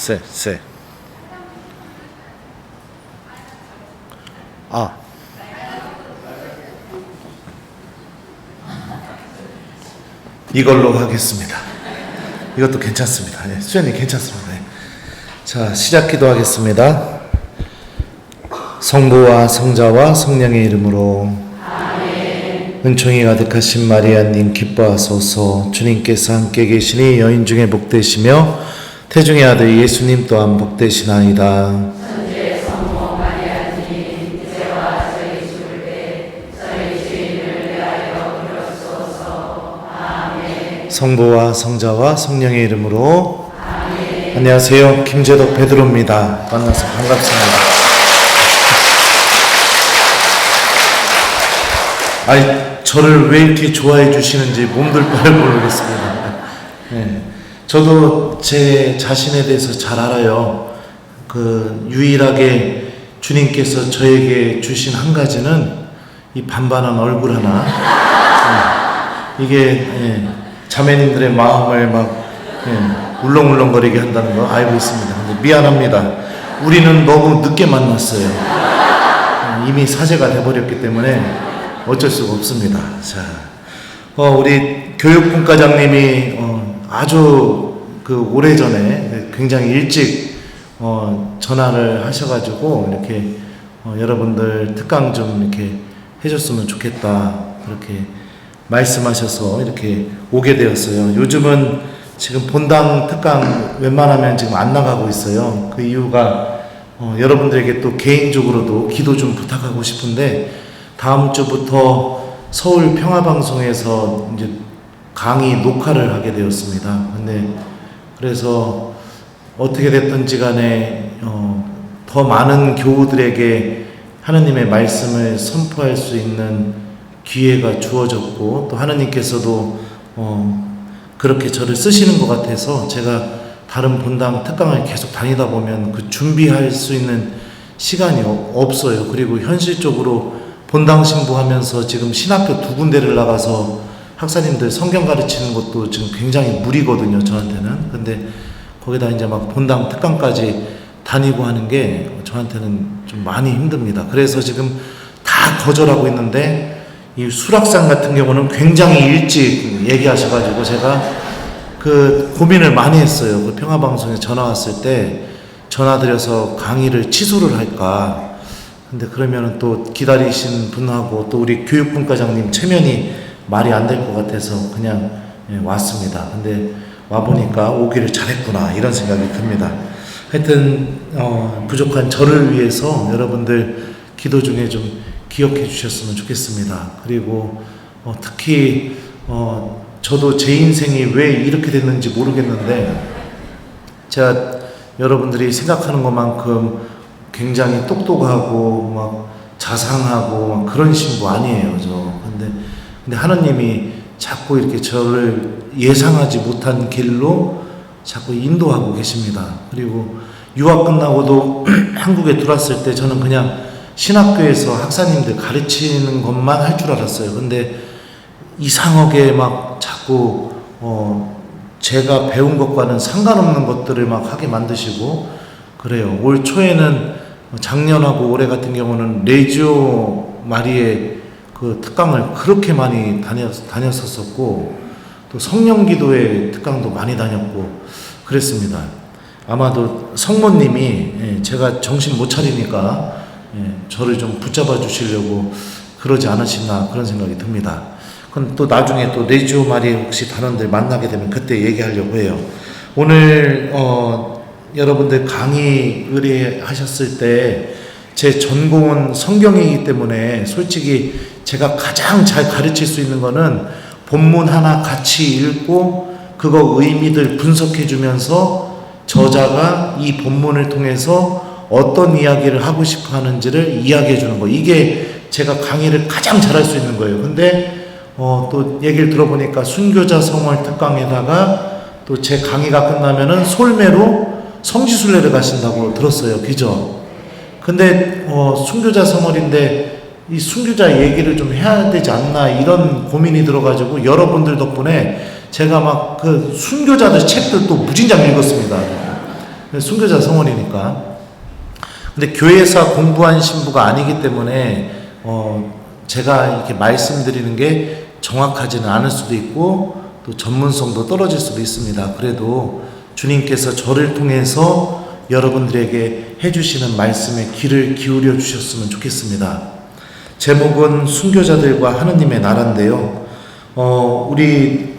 세. 아. 이걸로 하겠습니다. 이것도 괜찮습니다. 네, 수현이 괜찮습니다. 네. 자, 시작 기도하겠습니다. 성부와 성자와 성령의 이름으로 아멘. 은총이 가득하신 마리아님 기뻐하소서. 주님께서 함께 계시니 여인 중에 복되시며 태중의 아들 예수님 또한 복되시나이다. 성부와 성자와 성령의 이름으로 아멘. 안녕하세요. 김재덕 베드로입니다. 만나서 반갑습니다. 저를 왜 이렇게 좋아해 주시는지 몸둘 바를 모르겠습니다. 네. 저도 제 자신에 대해서 잘 알아요. 유일하게 주님께서 저에게 주신 한 가지는 이 반반한 얼굴 하나. 이게 자매님들의 마음을 울렁울렁거리게 한다는 거 알고 있습니다. 근데 미안합니다. 우리는 너무 늦게 만났어요. 이미 사제가 돼버렸기 때문에 어쩔 수가 없습니다. 자, 우리 교육분과장님이 아주 오래전에 굉장히 일찍 전화를 하셔가지고 이렇게 여러분들 특강 좀 이렇게 해줬으면 좋겠다 그렇게 말씀하셔서 이렇게 오게 되었어요. 요즘은 지금 본당 특강 웬만하면 지금 안 나가고 있어요. 그 이유가 여러분들에게 또 개인적으로도 기도 좀 부탁하고 싶은데 다음 주부터 서울 평화방송에서 이제 강의 녹화를 하게 되었습니다. 근데 그래서 어떻게 됐든지 간에 더 많은 교우들에게 하느님의 말씀을 선포할 수 있는 기회가 주어졌고 또 하느님께서도 그렇게 저를 쓰시는 것 같아서 제가 다른 본당 특강을 계속 다니다 보면 준비할 수 있는 시간이 없어요. 그리고 현실적으로 본당 신부하면서 지금 신학교 2군데를 나가서 학사님들 성경 가르치는 것도 지금 굉장히 무리거든요, 저한테는. 근데 거기다 이제 막 본당 특강까지 다니고 하는 게 저한테는 좀 많이 힘듭니다. 그래서 지금 다 거절하고 있는데 이 수락산 같은 경우는 굉장히 일찍 얘기하셔가지고 제가 고민을 많이 했어요. 평화방송에 전화 왔을 때 전화드려서 강의를 취소를 할까. 근데 그러면은 또 기다리신 분하고 또 우리 교육분과장님 체면이 말이 안 될 것 같아서 그냥 왔습니다. 근데 와보니까 오기를 잘했구나 이런 생각이 듭니다. 하여튼 부족한 저를 위해서 여러분들 기도 중에 좀 기억해 주셨으면 좋겠습니다. 그리고 특히 저도 제 인생이 왜 이렇게 됐는지 모르겠는데 제가 여러분들이 생각하는 것만큼 굉장히 똑똑하고 막 자상하고 막 그런 신부 아니에요. 근데 하나님이 자꾸 이렇게 저를 예상하지 못한 길로 자꾸 인도하고 계십니다. 그리고 유학 끝나고도 한국에 들어왔을 때 저는 그냥 신학교에서 학사님들 가르치는 것만 할 줄 알았어요. 근데 이상하게 막 자꾸 제가 배운 것과는 상관없는 것들을 막 하게 만드시고 그래요. 올 초에는 작년하고 올해 같은 경우는 레지오 마리의 특강을 그렇게 많이 다녔었고 또 성령기도의 특강도 많이 다녔고 그랬습니다. 아마도 성모님이 제가 정신 못 차리니까 저를 좀 붙잡아 주시려고 그러지 않으시나 그런 생각이 듭니다. 그럼 또 나중에 또 레지오 마리 혹시 단원들 만나게 되면 그때 얘기하려고 해요. 오늘 여러분들 강의 의뢰하셨을 때 제 전공은 성경이기 때문에 솔직히 제가 가장 잘 가르칠 수 있는 거는 본문 하나 같이 읽고 그거 의미들 분석해 주면서 저자가 이 본문을 통해서 어떤 이야기를 하고 싶어 하는지를 이야기해 주는 거. 이게 제가 강의를 가장 잘할 수 있는 거예요. 근데 또 얘기를 들어보니까 순교자 성월 특강에다가 또 제 강의가 끝나면은 솔매로 성지순례를 가신다고 들었어요. 그죠? 근데 순교자 성월인데 이 순교자 얘기를 좀 해야 되지 않나 이런 고민이 들어가지고 여러분들 덕분에 제가 막 순교자들 책들 또 무진장 읽었습니다. 순교자 성원이니까. 근데 교회에서 공부한 신부가 아니기 때문에 제가 이렇게 말씀드리는 게 정확하지는 않을 수도 있고 또 전문성도 떨어질 수도 있습니다. 그래도 주님께서 저를 통해서 여러분들에게 해주시는 말씀에 귀를 기울여 주셨으면 좋겠습니다. 제목은 순교자들과 하느님의 나라인데요. 우리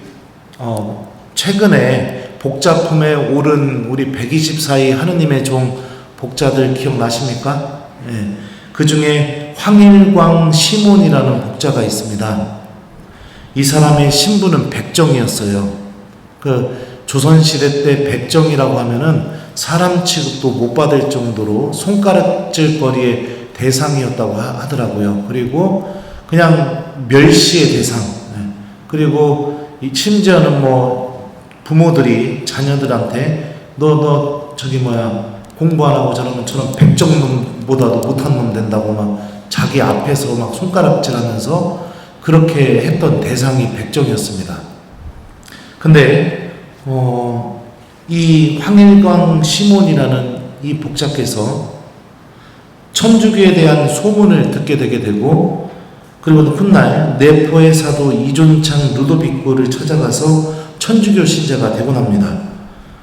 최근에 복자품에 오른 우리 124위 하느님의 종 복자들 기억나십니까? 네. 그 중에 황일광 시몬이라는 복자가 있습니다. 이 사람의 신분은 백정이었어요. 조선시대 때 백정이라고 하면은 사람 취급도 못 받을 정도로 손가락질 거리의 대상이었다고 하더라고요. 그리고 그냥 멸시의 대상. 그리고 심지어는 부모들이 자녀들한테 너 공부 안 하고 저런 백정놈보다도 못한 놈 된다고 막 자기 앞에서 막 손가락질하면서 그렇게 했던 대상이 백정이었습니다. 근데 이 황일광 시몬이라는 이 복자께서 천주교에 대한 소문을 듣게 되게 되고, 그리고 훗날 네포의 사도 이존창 루도비코를 찾아가서 천주교 신자가 되고 납니다.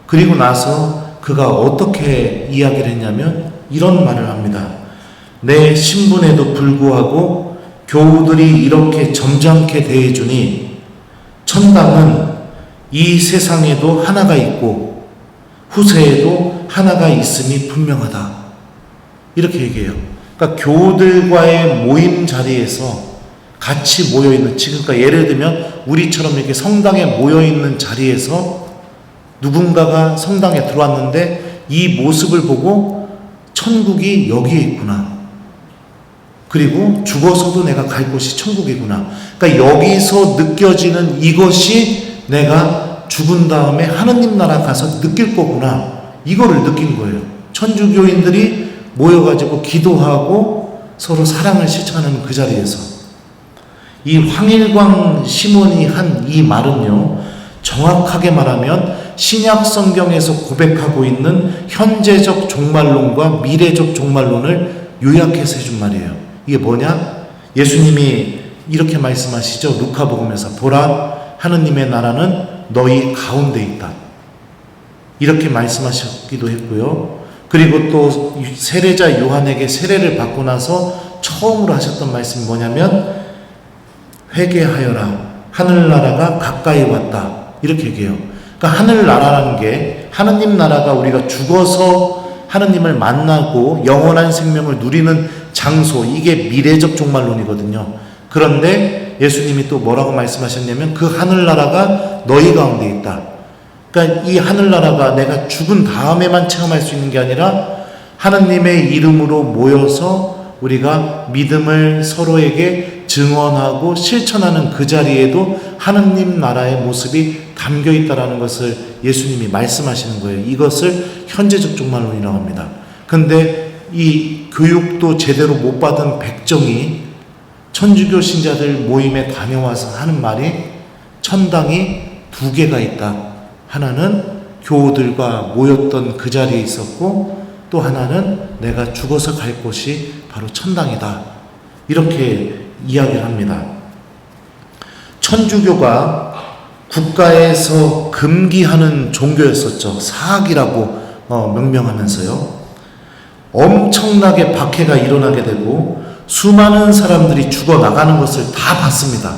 그리고 나서 그가 어떻게 이야기를 했냐면 이런 말을 합니다. 내 신분에도 불구하고 교우들이 이렇게 점잖게 대해주니 천당은 이 세상에도 하나가 있고 후세에도 하나가 있음이 분명하다. 이렇게 얘기해요. 그러니까 교우들과의 모임 자리에서 같이 모여있는, 그러니까 예를 들면 우리처럼 이렇게 성당에 모여있는 자리에서 누군가가 성당에 들어왔는데 이 모습을 보고 천국이 여기에 있구나. 그리고 죽어서도 내가 갈 곳이 천국이구나. 그러니까 여기서 느껴지는 이것이 내가 죽은 다음에 하느님 나라 가서 느낄 거구나. 이거를 느낀 거예요. 천주교인들이 모여가지고 기도하고 서로 사랑을 실천하는 그 자리에서. 이 황일광 시몬이 한 이 말은요, 정확하게 말하면 신약 성경에서 고백하고 있는 현재적 종말론과 미래적 종말론을 요약해서 해준 말이에요. 이게 뭐냐? 예수님이 이렇게 말씀하시죠. 루카복음에서 보라, 하느님의 나라는 너희 가운데 있다. 이렇게 말씀하셨기도 했고요. 그리고 또 세례자 요한에게 세례를 받고 나서 처음으로 하셨던 말씀이 뭐냐면 회개하여라, 하늘나라가 가까이 왔다. 이렇게 얘기해요. 그러니까 하늘나라라는 게 하느님 나라가 우리가 죽어서 하느님을 만나고 영원한 생명을 누리는 장소, 이게 미래적 종말론이거든요. 그런데 예수님이 또 뭐라고 말씀하셨냐면 그 하늘나라가 너희 가운데 있다. 그러니까 이 하늘나라가 내가 죽은 다음에만 체험할 수 있는 게 아니라 하느님의 이름으로 모여서 우리가 믿음을 서로에게 증언하고 실천하는 그 자리에도 하느님 나라의 모습이 담겨 있다라는 것을 예수님이 말씀하시는 거예요. 이것을 현재적 종말론이라고 합니다. 근데 이 교육도 제대로 못 받은 백정이 천주교 신자들 모임에 다녀와서 하는 말이 천당이 두 개가 있다. 하나는 교우들과 모였던 그 자리에 있었고 또 하나는 내가 죽어서 갈 곳이 바로 천당이다. 이렇게 이야기를 합니다. 천주교가 국가에서 금기하는 종교였었죠. 사학이라고 명명하면서요. 엄청나게 박해가 일어나게 되고 수많은 사람들이 죽어나가는 것을 다 봤습니다.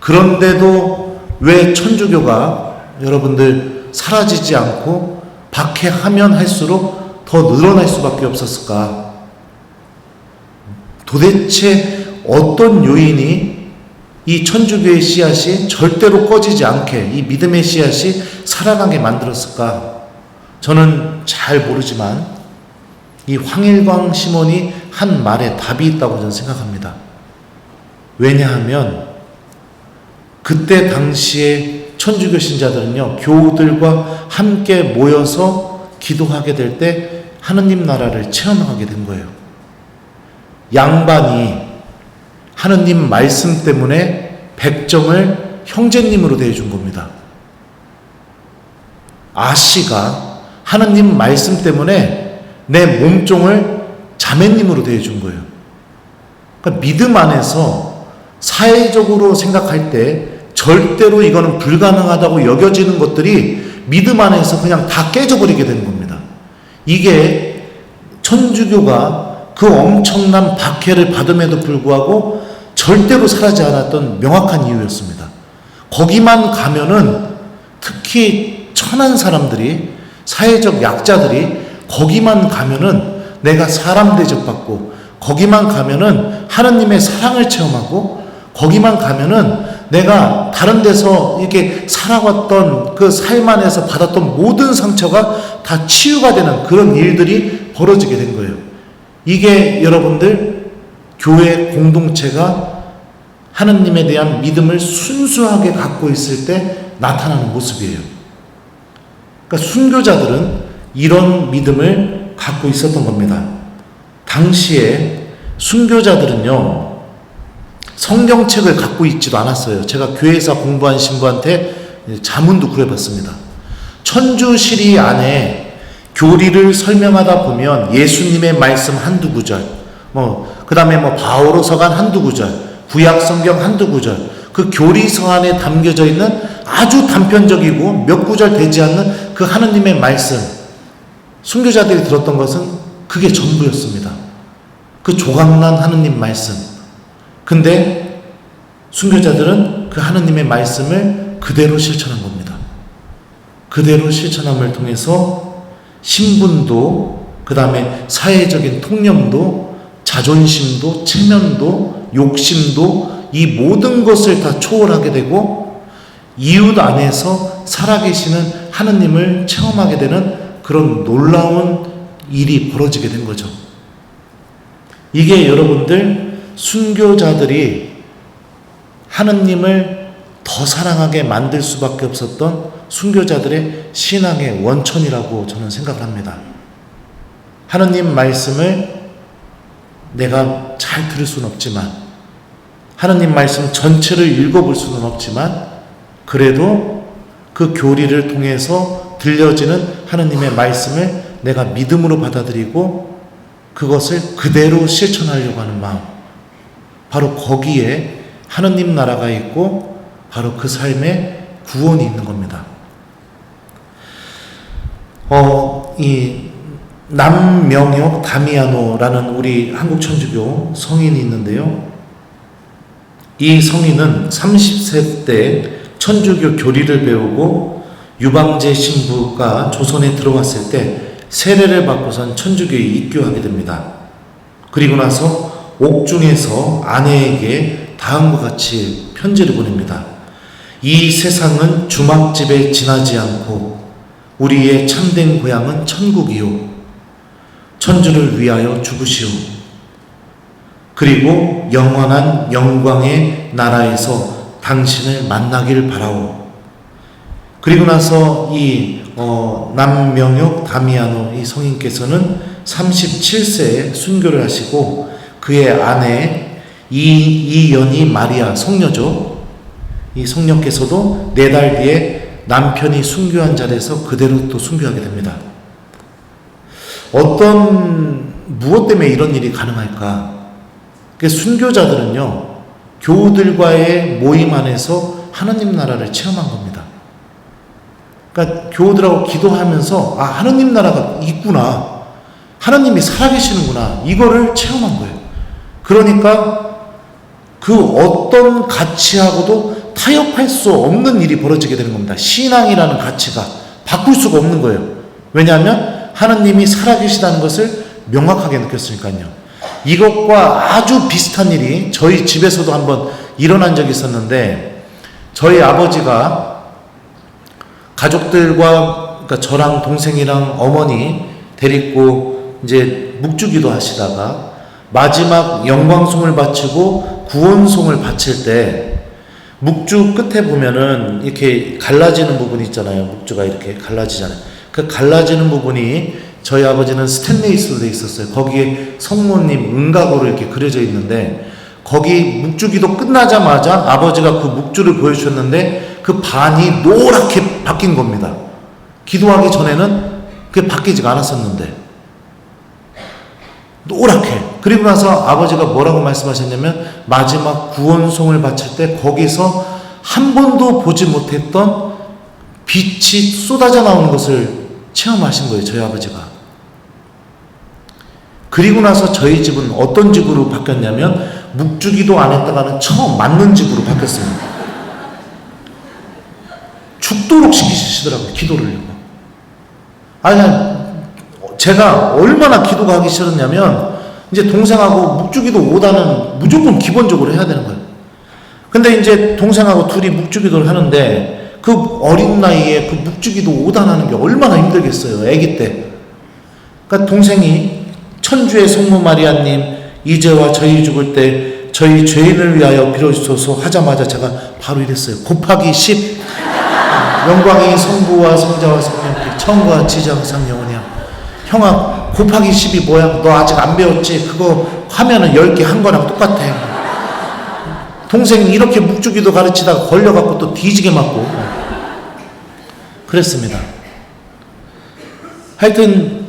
그런데도 왜 천주교가 여러분들 사라지지 않고 박해하면 할수록 더 늘어날 수밖에 없었을까? 도대체 어떤 요인이 이 천주교의 씨앗이 절대로 꺼지지 않게 이 믿음의 씨앗이 살아나게 만들었을까? 저는 잘 모르지만 이 황일광 시몬이 한 말에 답이 있다고 저는 생각합니다. 왜냐하면 그때 당시에 천주교 신자들은요, 교우들과 함께 모여서 기도하게 될 때 하느님 나라를 체험하게 된 거예요. 양반이 하느님 말씀 때문에 백정을 형제님으로 대해준 겁니다. 아씨가 하느님 말씀 때문에 내 몸종을 자매님으로 대해준 거예요. 그러니까 믿음 안에서 사회적으로 생각할 때 절대로 이거는 불가능하다고 여겨지는 것들이 믿음 안에서 그냥 다 깨져버리게 되는 겁니다. 이게 천주교가 그 엄청난 박해를 받음에도 불구하고 절대로 사라지지 않았던 명확한 이유였습니다. 거기만 가면은 특히 천한 사람들이, 사회적 약자들이 거기만 가면은 내가 사람 대접받고, 거기만 가면은 하느님의 사랑을 체험하고, 거기만 가면은 내가 다른 데서 이렇게 살아왔던 그 삶 안에서 받았던 모든 상처가 다 치유가 되는 그런 일들이 벌어지게 된 거예요. 이게 여러분들 교회 공동체가 하느님에 대한 믿음을 순수하게 갖고 있을 때 나타나는 모습이에요. 그러니까 순교자들은 이런 믿음을 갖고 있었던 겁니다. 당시에 순교자들은요, 성경책을 갖고 있지도 않았어요. 제가 교회에서 공부한 신부한테 자문도 구해봤습니다. 천주시리 안에 교리를 설명하다 보면 예수님의 말씀 한두 구절, 그 다음에 바오로서간 한두 구절, 구약 성경 한두 구절, 그 교리서 안에 담겨져 있는 아주 단편적이고 몇 구절 되지 않는 그 하느님의 말씀, 순교자들이 들었던 것은 그게 전부였습니다. 그 조각난 하느님 말씀. 근데 순교자들은 그 하느님의 말씀을 그대로 실천한 겁니다. 그대로 실천함을 통해서 신분도, 그 다음에 사회적인 통념도, 자존심도, 체면도, 욕심도, 이 모든 것을 다 초월하게 되고 이웃 안에서 살아계시는 하느님을 체험하게 되는 그런 놀라운 일이 벌어지게 된 거죠. 이게 여러분들 순교자들이 하느님을 더 사랑하게 만들 수밖에 없었던 순교자들의 신앙의 원천이라고 저는 생각을 합니다. 하느님 말씀을 내가 잘 들을 수는 없지만, 하느님 말씀 전체를 읽어볼 수는 없지만, 그래도 그 교리를 통해서 들려지는 하느님의 말씀을 내가 믿음으로 받아들이고 그것을 그대로 실천하려고 하는 마음, 바로 거기에 하느님 나라가 있고 바로 그 삶에 구원이 있는 겁니다. 이 남명혁 다미아노라는 우리 한국 천주교 성인이 있는데요. 이 성인은 30세 때 천주교 교리를 배우고 유방제 신부가 조선에 들어왔을 때 세례를 받고선 천주교에 입교하게 됩니다. 그리고 나서 옥중에서 아내에게 다음과 같이 편지를 보냅니다. 이 세상은 주막집에 지나지 않고 우리의 참된 고향은 천국이요. 천주를 위하여 죽으시오. 그리고 영원한 영광의 나라에서 당신을 만나길 바라오. 그리고 나서 이 남명혁 다미아노 이 성인께서는 37세에 순교를 하시고 그의 아내 이연희 마리아 성녀죠. 이 성녀께서도 4달 뒤에 남편이 순교한 자리에서 그대로 또 순교하게 됩니다. 무엇 때문에 이런 일이 가능할까? 순교자들은요, 교우들과의 모임 안에서 하느님 나라를 체험한 겁니다. 그러니까 교우들하고 기도하면서 하느님 나라가 있구나, 하느님이 살아계시는구나, 이거를 체험한 거예요. 그러니까 그 어떤 가치하고도 타협할 수 없는 일이 벌어지게 되는 겁니다. 신앙이라는 가치가 바꿀 수가 없는 거예요. 왜냐하면 하느님이 살아계시다는 것을 명확하게 느꼈으니까요. 이것과 아주 비슷한 일이 저희 집에서도 한번 일어난 적이 있었는데, 저희 아버지가 가족들과, 그러니까 저랑 동생이랑 어머니 데리고 이제 묵주기도 하시다가 마지막 영광송을 바치고 구원송을 바칠 때 묵주 끝에 보면은 이렇게 갈라지는 부분이 있잖아요. 묵주가 이렇게 갈라지잖아요. 그 갈라지는 부분이 저희 아버지는 스테인레스로 되어 있었어요. 거기에 성모님 은각으로 이렇게 그려져 있는데, 거기 묵주기도 끝나자마자 아버지가 그 묵주를 보여주셨는데 그 반이 노랗게 바뀐 겁니다. 기도하기 전에는 그게 바뀌지가 않았었는데 노랗게. 그리고 나서 아버지가 뭐라고 말씀하셨냐면 마지막 구원송을 바칠 때 거기서 한 번도 보지 못했던 빛이 쏟아져 나오는 것을 체험하신 거예요, 저희 아버지가. 그리고 나서 저희 집은 어떤 집으로 바뀌었냐면 묵주기도 안 했다가는 처음 맞는 집으로 바뀌었습니다. 죽도록 시키시더라고요, 기도를요. 아니, 제가 얼마나 기도가 하기 싫었냐면 이제 동생하고 묵주기도 5단은 무조건 기본적으로 해야 되는 거예요. 근데 이제 동생하고 둘이 묵주기도를 하는데 그 어린 나이에 그 묵주기도 5단 하는 게 얼마나 힘들겠어요, 아기 때. 그러니까 동생이 천주의 성모 마리아님, 이제와 저희 죽을 때 저희 죄인을 위하여 빌어주소서 하자마자 제가 바로 이랬어요. 곱하기 10. 영광이 성부와 성자와 성령께 처음과 같이 이제 항상 영원히. 형아, 곱하기 10이 뭐야? 너 아직 안 배웠지? 그거 하면은 10개 한 거랑 똑같아. 동생이 이렇게 묵주기도 가르치다가 걸려갖고 또 뒤지게 맞고 그랬습니다. 하여튼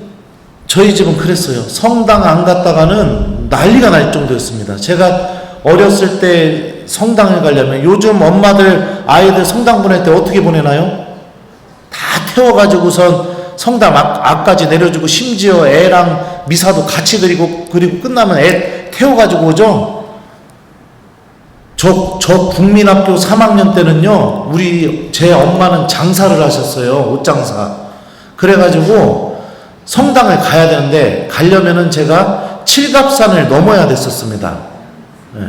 저희 집은 그랬어요. 성당 안 갔다가는 난리가 날 정도였습니다. 제가 어렸을 때 성당을 가려면 요즘 엄마들 아이들 성당 보낼 때 어떻게 보내나요? 다 태워가지고선 성당 앞까지 내려주고 심지어 애랑 미사도 같이 드리고 그리고 끝나면 애 태워가지고 오죠. 저 국민학교 3학년 때는요, 제 엄마는 장사를 하셨어요. 옷장사. 그래가지고 성당을 가야 되는데 가려면은 제가 칠갑산을 넘어야 됐었습니다. 네.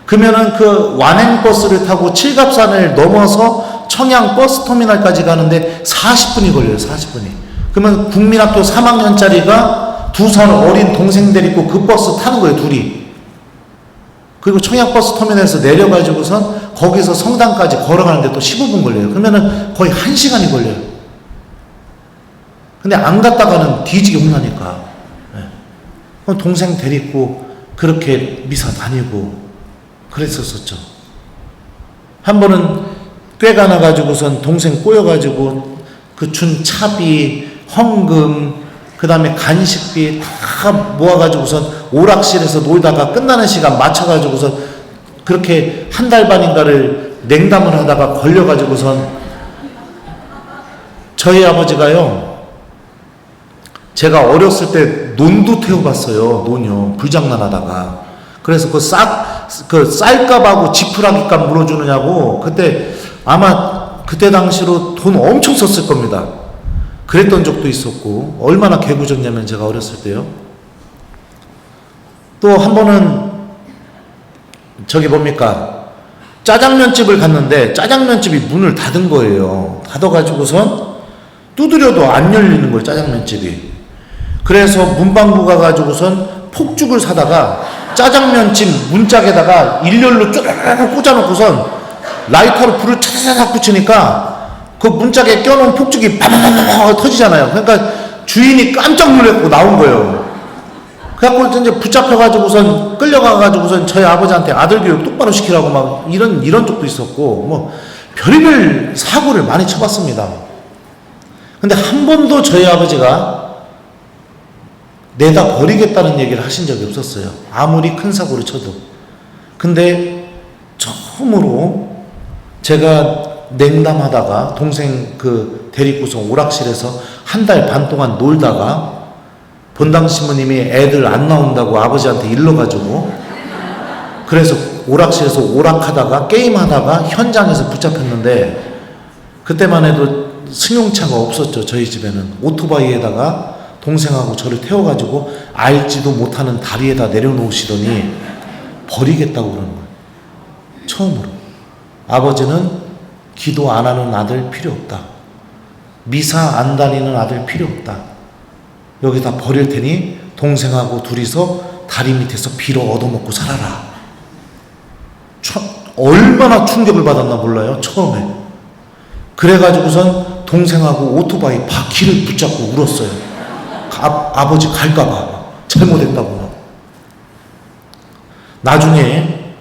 그러면은 그 완행버스를 타고 칠갑산을 넘어서 청양 버스터미널까지 가는데 40분이 걸려요. 40분이. 그러면 국민학교 3학년짜리가 두 살 어린 동생 데리고 그 버스 타는 거예요. 둘이. 그리고 청양 버스터미널에서 내려가지고선 거기서 성당까지 걸어가는데 또 15분 걸려요. 그러면은 거의 1시간이 걸려요. 근데 안 갔다가는 뒤지게 혼나니까. 네. 동생 데리고 그렇게 미사 다니고 그랬었었죠. 한 번은 꾀가 나가지고선 동생 꼬여가지고 그 준 차비, 헌금, 그 다음에 간식비 다 모아가지고선 오락실에서 놀다가 끝나는 시간 맞춰가지고선 그렇게 한 달 반인가를 냉담을 하다가 걸려가지고선 저희 아버지가요, 제가 어렸을 때 논도 태워봤어요. 논이요. 불장난하다가. 그래서 그 쌀값하고 지푸라기값 물어주느냐고 그때 아마 그때 당시로 돈 엄청 썼을 겁니다. 그랬던 적도 있었고 얼마나 개구졌냐면 제가 어렸을 때요. 또 한 번은 저기 뭡니까 짜장면집을 갔는데 짜장면집이 문을 닫은 거예요. 닫아가지고선 두드려도 안 열리는 거예요. 짜장면집이. 그래서 문방구 가가지고선 폭죽을 사다가 짜장면집 문짝에다가 일렬로 쪼르르 꽂아놓고선 라이터로 불을 차사삭 붙이니까 그 문짝에 껴놓은 폭죽이 바바바바 터지잖아요. 그러니까 주인이 깜짝 놀랐고 나온 거예요. 그래갖고 이제 붙잡혀가지고선 끌려가가지고선 저희 아버지한테 아들 교육 똑바로 시키라고 막 이런 적도 있었고 뭐 별의별 사고를 많이 쳐봤습니다. 근데 한 번도 저희 아버지가 내다 버리겠다는 얘기를 하신 적이 없었어요. 아무리 큰 사고를 쳐도. 근데 처음으로 제가 냉담하다가 동생 그 데리고서 오락실에서 한 달 반 동안 놀다가 본당 신부님이 애들 안 나온다고 아버지한테 일러가지고 그래서 오락실에서 오락하다가 게임하다가 현장에서 붙잡혔는데 그때만 해도 승용차가 없었죠. 저희 집에는. 오토바이에다가 동생하고 저를 태워가지고 알지도 못하는 다리에다 내려놓으시더니 버리겠다고 그러는 거예요. 처음으로. 아버지는 기도 안 하는 아들 필요 없다. 미사 안 다니는 아들 필요 없다. 여기다 버릴 테니 동생하고 둘이서 다리 밑에서 빌어 얻어먹고 살아라. 얼마나 충격을 받았나 몰라요. 처음에. 그래가지고선 동생하고 오토바이 바퀴를 붙잡고 울었어요. 아버지 갈까봐 잘못했다고. 나중에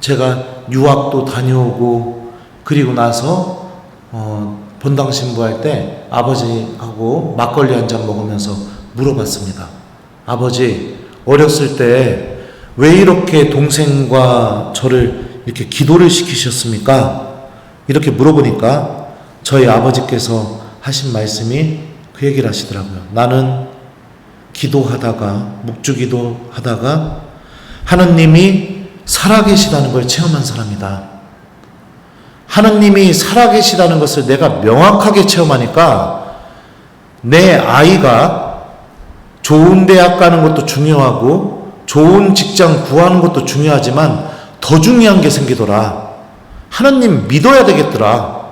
제가 유학도 다녀오고 그리고 나서 본당 신부할 때 아버지하고 막걸리 한 잔 먹으면서 물어봤습니다. 아버지, 어렸을 때 왜 이렇게 동생과 저를 이렇게 기도를 시키셨습니까? 이렇게 물어보니까 저희 아버지께서 하신 말씀이 그 얘기를 하시더라고요. 나는 기도하다가, 묵주기도 하다가 하느님이 살아계시다는 걸 체험한 사람이다. 하느님이 살아계시다는 것을 내가 명확하게 체험하니까 내 아이가 좋은 대학 가는 것도 중요하고 좋은 직장 구하는 것도 중요하지만 더 중요한 게 생기더라. 하느님 믿어야 되겠더라.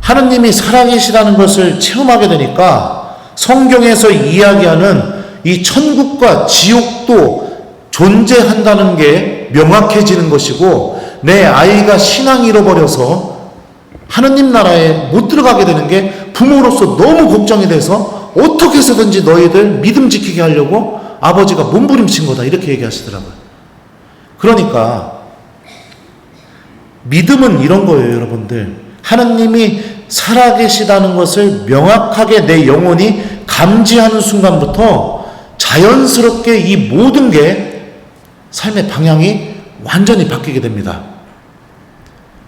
하느님이 살아계시다는 것을 체험하게 되니까 성경에서 이야기하는 이 천국과 지옥도 존재한다는 게 명확해지는 것이고, 내 아이가 신앙 잃어버려서 하느님 나라에 못 들어가게 되는 게 부모로서 너무 걱정이 돼서 어떻게 해서든지 너희들 믿음 지키게 하려고 아버지가 몸부림친 거다, 이렇게 얘기하시더라고요. 그러니까 믿음은 이런 거예요, 여러분들. 하느님이 살아계시다는 것을 명확하게 내 영혼이 감지하는 순간부터 자연스럽게 이 모든 게 삶의 방향이 완전히 바뀌게 됩니다.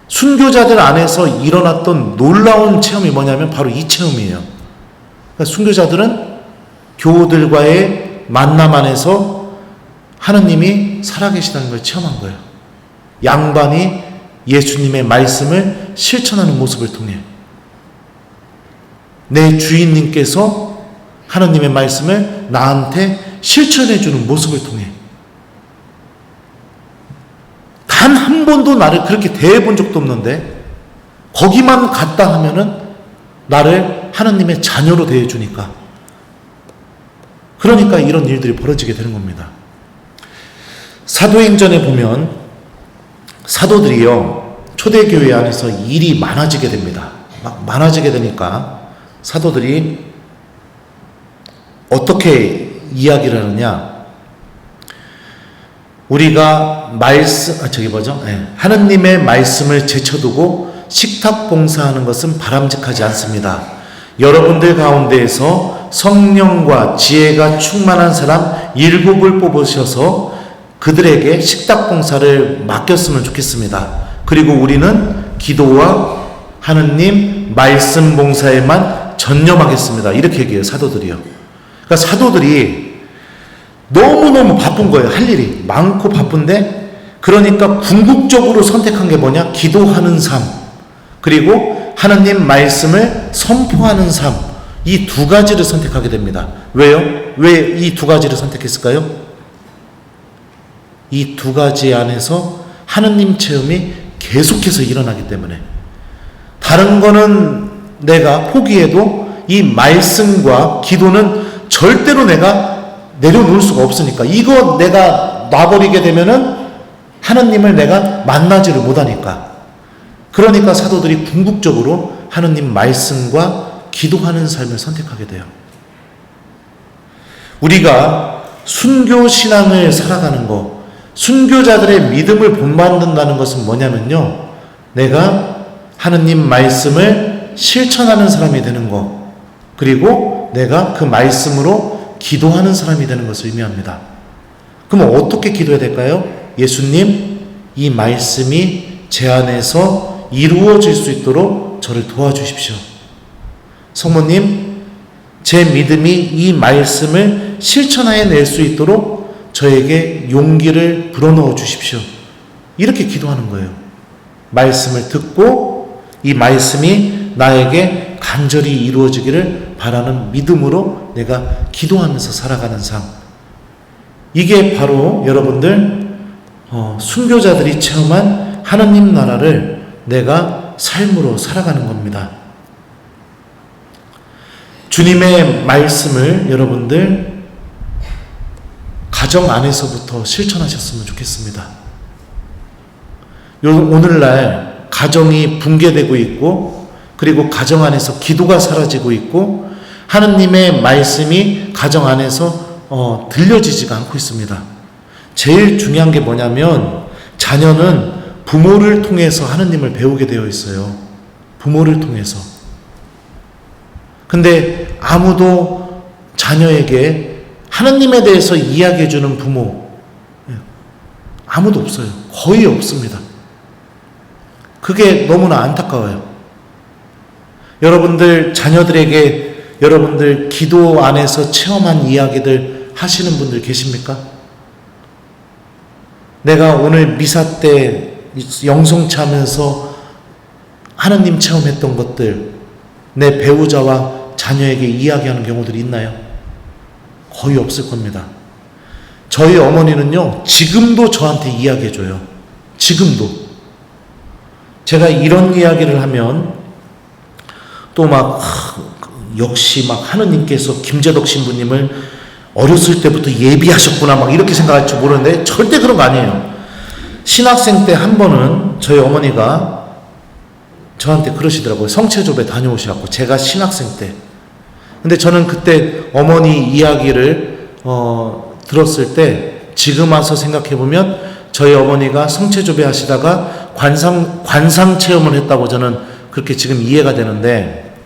순교자들 안에서 일어났던 놀라운 체험이 뭐냐면 바로 이 체험이에요. 그러니까 순교자들은 교우들과의 만남 안에서 하느님이 살아계시다는 걸 체험한 거예요. 양반이 예수님의 말씀을 실천하는 모습을 통해, 내 주인님께서 하느님의 말씀을 나한테 실천해 주는 모습을 통해, 단 한 번도 나를 그렇게 대해 본 적도 없는데 거기만 갔다 하면은 나를 하느님의 자녀로 대해 주니까, 그러니까 이런 일들이 벌어지게 되는 겁니다. 사도행전에 보면 사도들이요, 초대교회 안에서 일이 많아지게 됩니다. 막 많아지게 되니까 사도들이 어떻게 이야기를 하느냐, 우리가 하느님의 말씀을 제쳐두고 식탁 봉사하는 것은 바람직하지 않습니다. 여러분들 가운데에서 성령과 지혜가 충만한 사람 7을 뽑으셔서 그들에게 식탁 봉사를 맡겼으면 좋겠습니다. 그리고 우리는 기도와 하느님 말씀 봉사에만 전념하겠습니다. 이렇게 얘기해요, 사도들이요. 그러니까 사도들이 너무너무 바쁜 거예요. 할 일이 많고 바쁜데, 그러니까 궁극적으로 선택한 게 뭐냐? 기도하는 삶, 그리고 하느님 말씀을 선포하는 삶, 이 두 가지를 선택하게 됩니다. 왜요? 왜 이 두 가지를 선택했을까요? 이 두 가지 안에서 하느님 체험이 계속해서 일어나기 때문에. 다른 거는 내가 포기해도 이 말씀과 기도는 절대로 내가 내려놓을 수가 없으니까, 이거 내가 놔버리게 되면은 하느님을 내가 만나지를 못하니까. 그러니까 사도들이 궁극적으로 하느님 말씀과 기도하는 삶을 선택하게 돼요. 우리가 순교 신앙을 살아가는 거, 순교자들의 믿음을 본받는다는 것은 뭐냐면요, 내가 하느님 말씀을 실천하는 사람이 되는 거, 그리고 내가 그 말씀으로 기도하는 사람이 되는 것을 의미합니다. 그럼 어떻게 기도해야 될까요? 예수님, 이 말씀이 제 안에서 이루어질 수 있도록 저를 도와주십시오. 성모님, 제 믿음이 이 말씀을 실천하여 낼 수 있도록 저에게 용기를 불어넣어 주십시오. 이렇게 기도하는 거예요. 말씀을 듣고 이 말씀이 나에게 간절히 이루어지기를 바라는 믿음으로 내가 기도하면서 살아가는 삶. 이게 바로 여러분들 순교자들이 체험한 하느님 나라를 내가 삶으로 살아가는 겁니다. 주님의 말씀을 여러분들 가정 안에서부터 실천하셨으면 좋겠습니다. 오늘날 가정이 붕괴되고 있고, 그리고 가정 안에서 기도가 사라지고 있고, 하느님의 말씀이 가정 안에서 들려지지가 않고 있습니다. 제일 중요한 게 뭐냐면, 자녀는 부모를 통해서 하느님을 배우게 되어 있어요. 부모를 통해서. 근데 아무도 자녀에게 하나님에 대해서 이야기해주는 부모, 아무도 없어요. 거의 없습니다. 그게 너무나 안타까워요. 여러분들 자녀들에게 여러분들 기도 안에서 체험한 이야기들 하시는 분들 계십니까? 내가 오늘 미사 때 영성차면서 하나님 체험했던 것들 내 배우자와 자녀에게 이야기하는 경우들이 있나요? 거의 없을 겁니다. 저희 어머니는요, 지금도 저한테 이야기해줘요. 지금도. 제가 이런 이야기를 하면 또 막 역시 막 하느님께서 김재덕 신부님을 어렸을 때부터 예비하셨구나 막 이렇게 생각할 줄 모르는데 절대 그런 거 아니에요. 신학생 때 한 번은 저희 어머니가 저한테 그러시더라고요. 성체조배 다녀오셔갖고 제가 신학생 때. 근데 저는 그때 어머니 이야기를 들었을 때 지금 와서 생각해보면 저희 어머니가 성체조배 하시다가 관상 체험을 했다고 저는 그렇게 지금 이해가 되는데,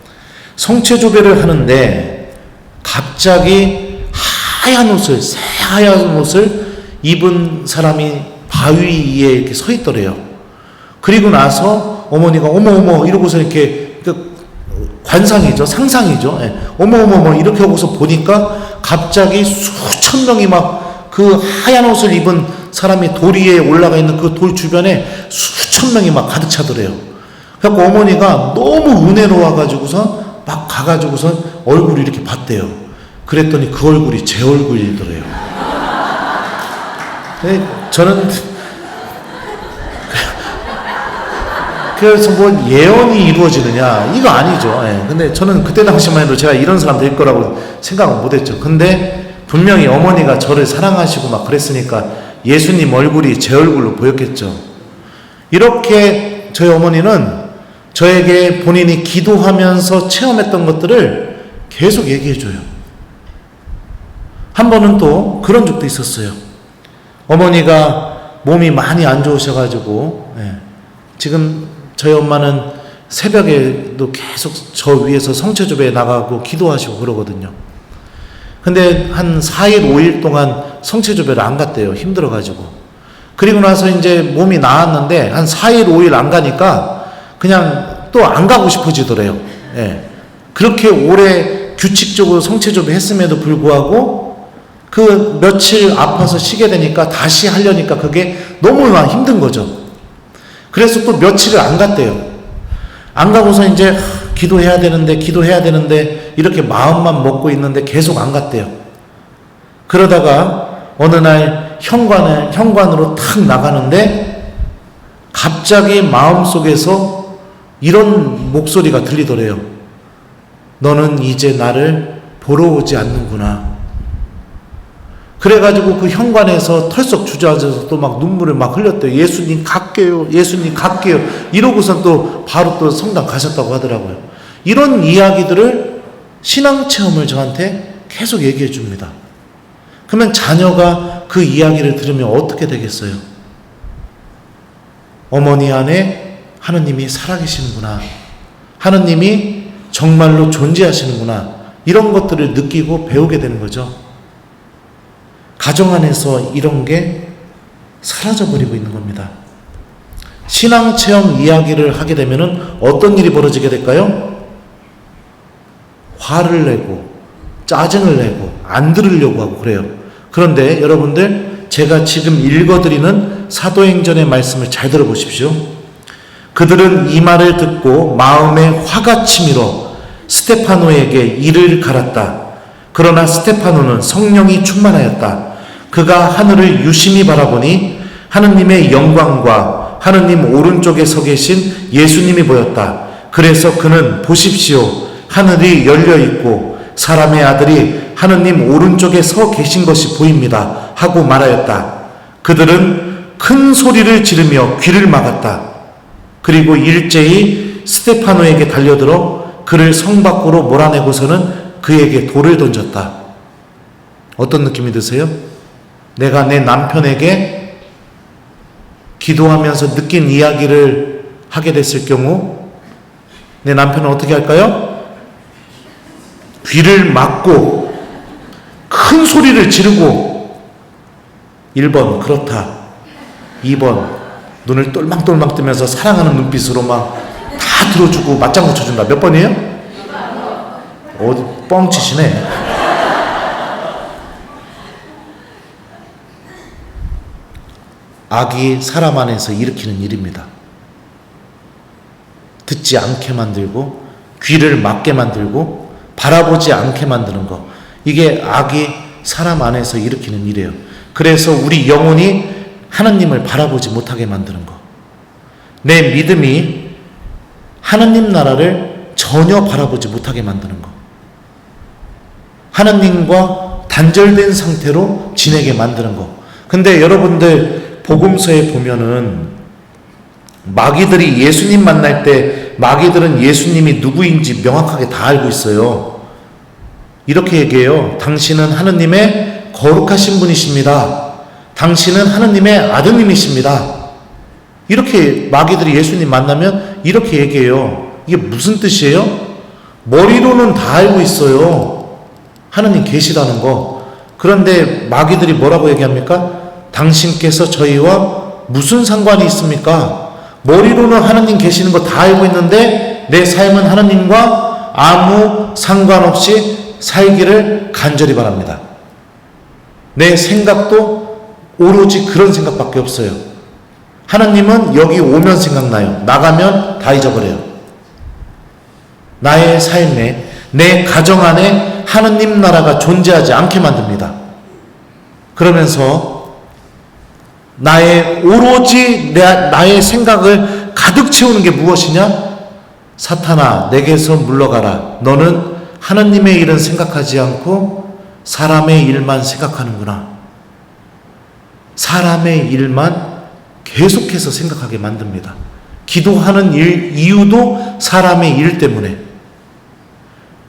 성체조배를 하는데 갑자기 하얀 옷을, 새하얀 옷을 입은 사람이 바위 위에 이렇게 서 있더래요. 그리고 나서 어머니가 어머 이러고서 이렇게 관상이죠, 상상이죠. 예. 어머 이렇게 하고서 보니까 갑자기 수천 명이 막 그 하얀 옷을 입은 사람이 돌 위에 올라가 있는 그 돌 주변에 수천 명이 막 가득 차더래요. 그래서 어머니가 너무 은혜로워가지고서 막 가가지고서 얼굴을 이렇게 봤대요. 그랬더니 그 얼굴이 제 얼굴이더래요. 저는 그래서 뭐 예언이 이루어지느냐 이거 아니죠. 예. 근데 저는 그때 당시만 해도 제가 이런 사람 될 거라고 생각은 못했죠. 근데 분명히 어머니가 저를 사랑하시고 막 그랬으니까 예수님 얼굴이 제 얼굴로 보였겠죠. 이렇게 저희 어머니는 저에게 본인이 기도하면서 체험했던 것들을 계속 얘기해줘요. 한 번은 또 그런 적도 있었어요. 어머니가 몸이 많이 안 좋으셔가지고, 지금 저희 엄마는 새벽에도 계속 저 위에서 성체조배에 나가고 기도하시고 그러거든요. 근데 한 4일, 5일 동안 성체조배를 안 갔대요. 힘들어가지고. 그리고 나서 이제 몸이 나았는데 한 4일, 5일 안 가니까 그냥 또 안 가고 싶어지더래요. 그렇게 오래 규칙적으로 성체조배 했음에도 불구하고 그 며칠 아파서 쉬게 되니까 다시 하려니까 그게 너무나 힘든 거죠. 그래서 또 며칠을 안 갔대요. 안 가고서 이제 기도해야 되는데 이렇게 마음만 먹고 있는데 계속 안 갔대요. 그러다가 어느 날 현관으로 탁 나가는데 갑자기 마음속에서 이런 목소리가 들리더래요. 너는 이제 나를 보러 오지 않는구나. 그래가지고 그 현관에서 털썩 주저앉아서 또 막 눈물을 막 흘렸대요. 예수님 갈게요. 이러고선 또 바로 또 성당 가셨다고 하더라고요. 이런 이야기들을 신앙체험을 저한테 계속 얘기해 줍니다. 그러면 자녀가 그 이야기를 들으면 어떻게 되겠어요? 어머니 안에 하느님이 살아계시는구나. 하느님이 정말로 존재하시는구나. 이런 것들을 느끼고 배우게 되는 거죠. 가정 안에서 이런 게 사라져버리고 있는 겁니다. 신앙체험 이야기를 하게 되면 어떤 일이 벌어지게 될까요? 화를 내고 짜증을 내고 안 들으려고 하고 그래요. 그런데 여러분들 제가 지금 읽어드리는 사도행전의 말씀을 잘 들어보십시오. 그들은 이 말을 듣고 마음에 화가 치밀어 스테파노에게 이를 갈았다. 그러나 스테파노는 성령이 충만하였다. 그가 하늘을 유심히 바라보니 하느님의 영광과 하느님 오른쪽에 서 계신 예수님이 보였다. 그래서 그는 보십시오. 하늘이 열려 있고 사람의 아들이 하느님 오른쪽에 서 계신 것이 보입니다. 하고 말하였다. 그들은 큰 소리를 지르며 귀를 막았다. 그리고 일제히 스테파노에게 달려들어 그를 성 밖으로 몰아내고서는 그에게 돌을 던졌다. 어떤 느낌이 드세요? 내가 내 남편에게 기도하면서 느낀 이야기를 하게 됐을 경우 내 남편은 어떻게 할까요? 귀를 막고 큰 소리를 지르고 1번 그렇다, 2번 눈을 똘망똘망 뜨면서 사랑하는 눈빛으로 막 다 들어주고 맞장구 쳐준다. 몇 번이에요? 어디 뻥치시네. 악이 사람 안에서 일으키는 일입니다. 듣지 않게 만들고 귀를 막게 만들고 바라보지 않게 만드는 거, 이게 악이 사람 안에서 일으키는 일이에요. 그래서 우리 영혼이 하나님을 바라보지 못하게 만드는 거, 내 믿음이 하나님 나라를 전혀 바라보지 못하게 만드는 거, 하나님과 단절된 상태로 지내게 만드는 거. 근데 여러분들 복음서에 보면은 마귀들이 예수님 만날 때 마귀들은 예수님이 누구인지 명확하게 다 알고 있어요. 이렇게 얘기해요. 당신은 하느님의 거룩하신 분이십니다. 당신은 하느님의 아드님이십니다. 이렇게 마귀들이 예수님 만나면 이렇게 얘기해요. 이게 무슨 뜻이에요? 머리로는 다 알고 있어요. 하느님 계시다는 거. 그런데 마귀들이 뭐라고 얘기합니까? 당신께서 저희와 무슨 상관이 있습니까? 머리로는 하느님 계시는 거 다 알고 있는데 내 삶은 하느님과 아무 상관없이 살기를 간절히 바랍니다. 내 생각도 오로지 그런 생각밖에 없어요. 하나님은 여기 오면 생각나요. 나가면 다 잊어버려요. 나의 삶에, 내 가정 안에 하느님 나라가 존재하지 않게 만듭니다. 그러면서 나의 오로지 나의 생각을 가득 채우는 게 무엇이냐? 사탄아, 내게서 물러가라. 너는 하느님의 일은 생각하지 않고 사람의 일만 생각하는구나. 사람의 일만 계속해서 생각하게 만듭니다. 기도하는 이유도 사람의 일 때문에,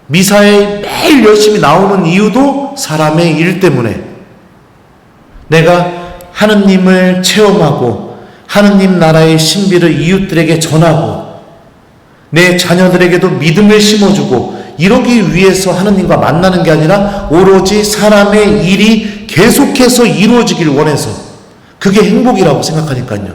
미사에 매일 열심히 나오는 이유도 사람의 일 때문에, 내가 하느님을 체험하고 하느님 나라의 신비를 이웃들에게 전하고 내 자녀들에게도 믿음을 심어주고 이러기 위해서 하느님과 만나는 게 아니라 오로지 사람의 일이 계속해서 이루어지길 원해서, 그게 행복이라고 생각하니까요.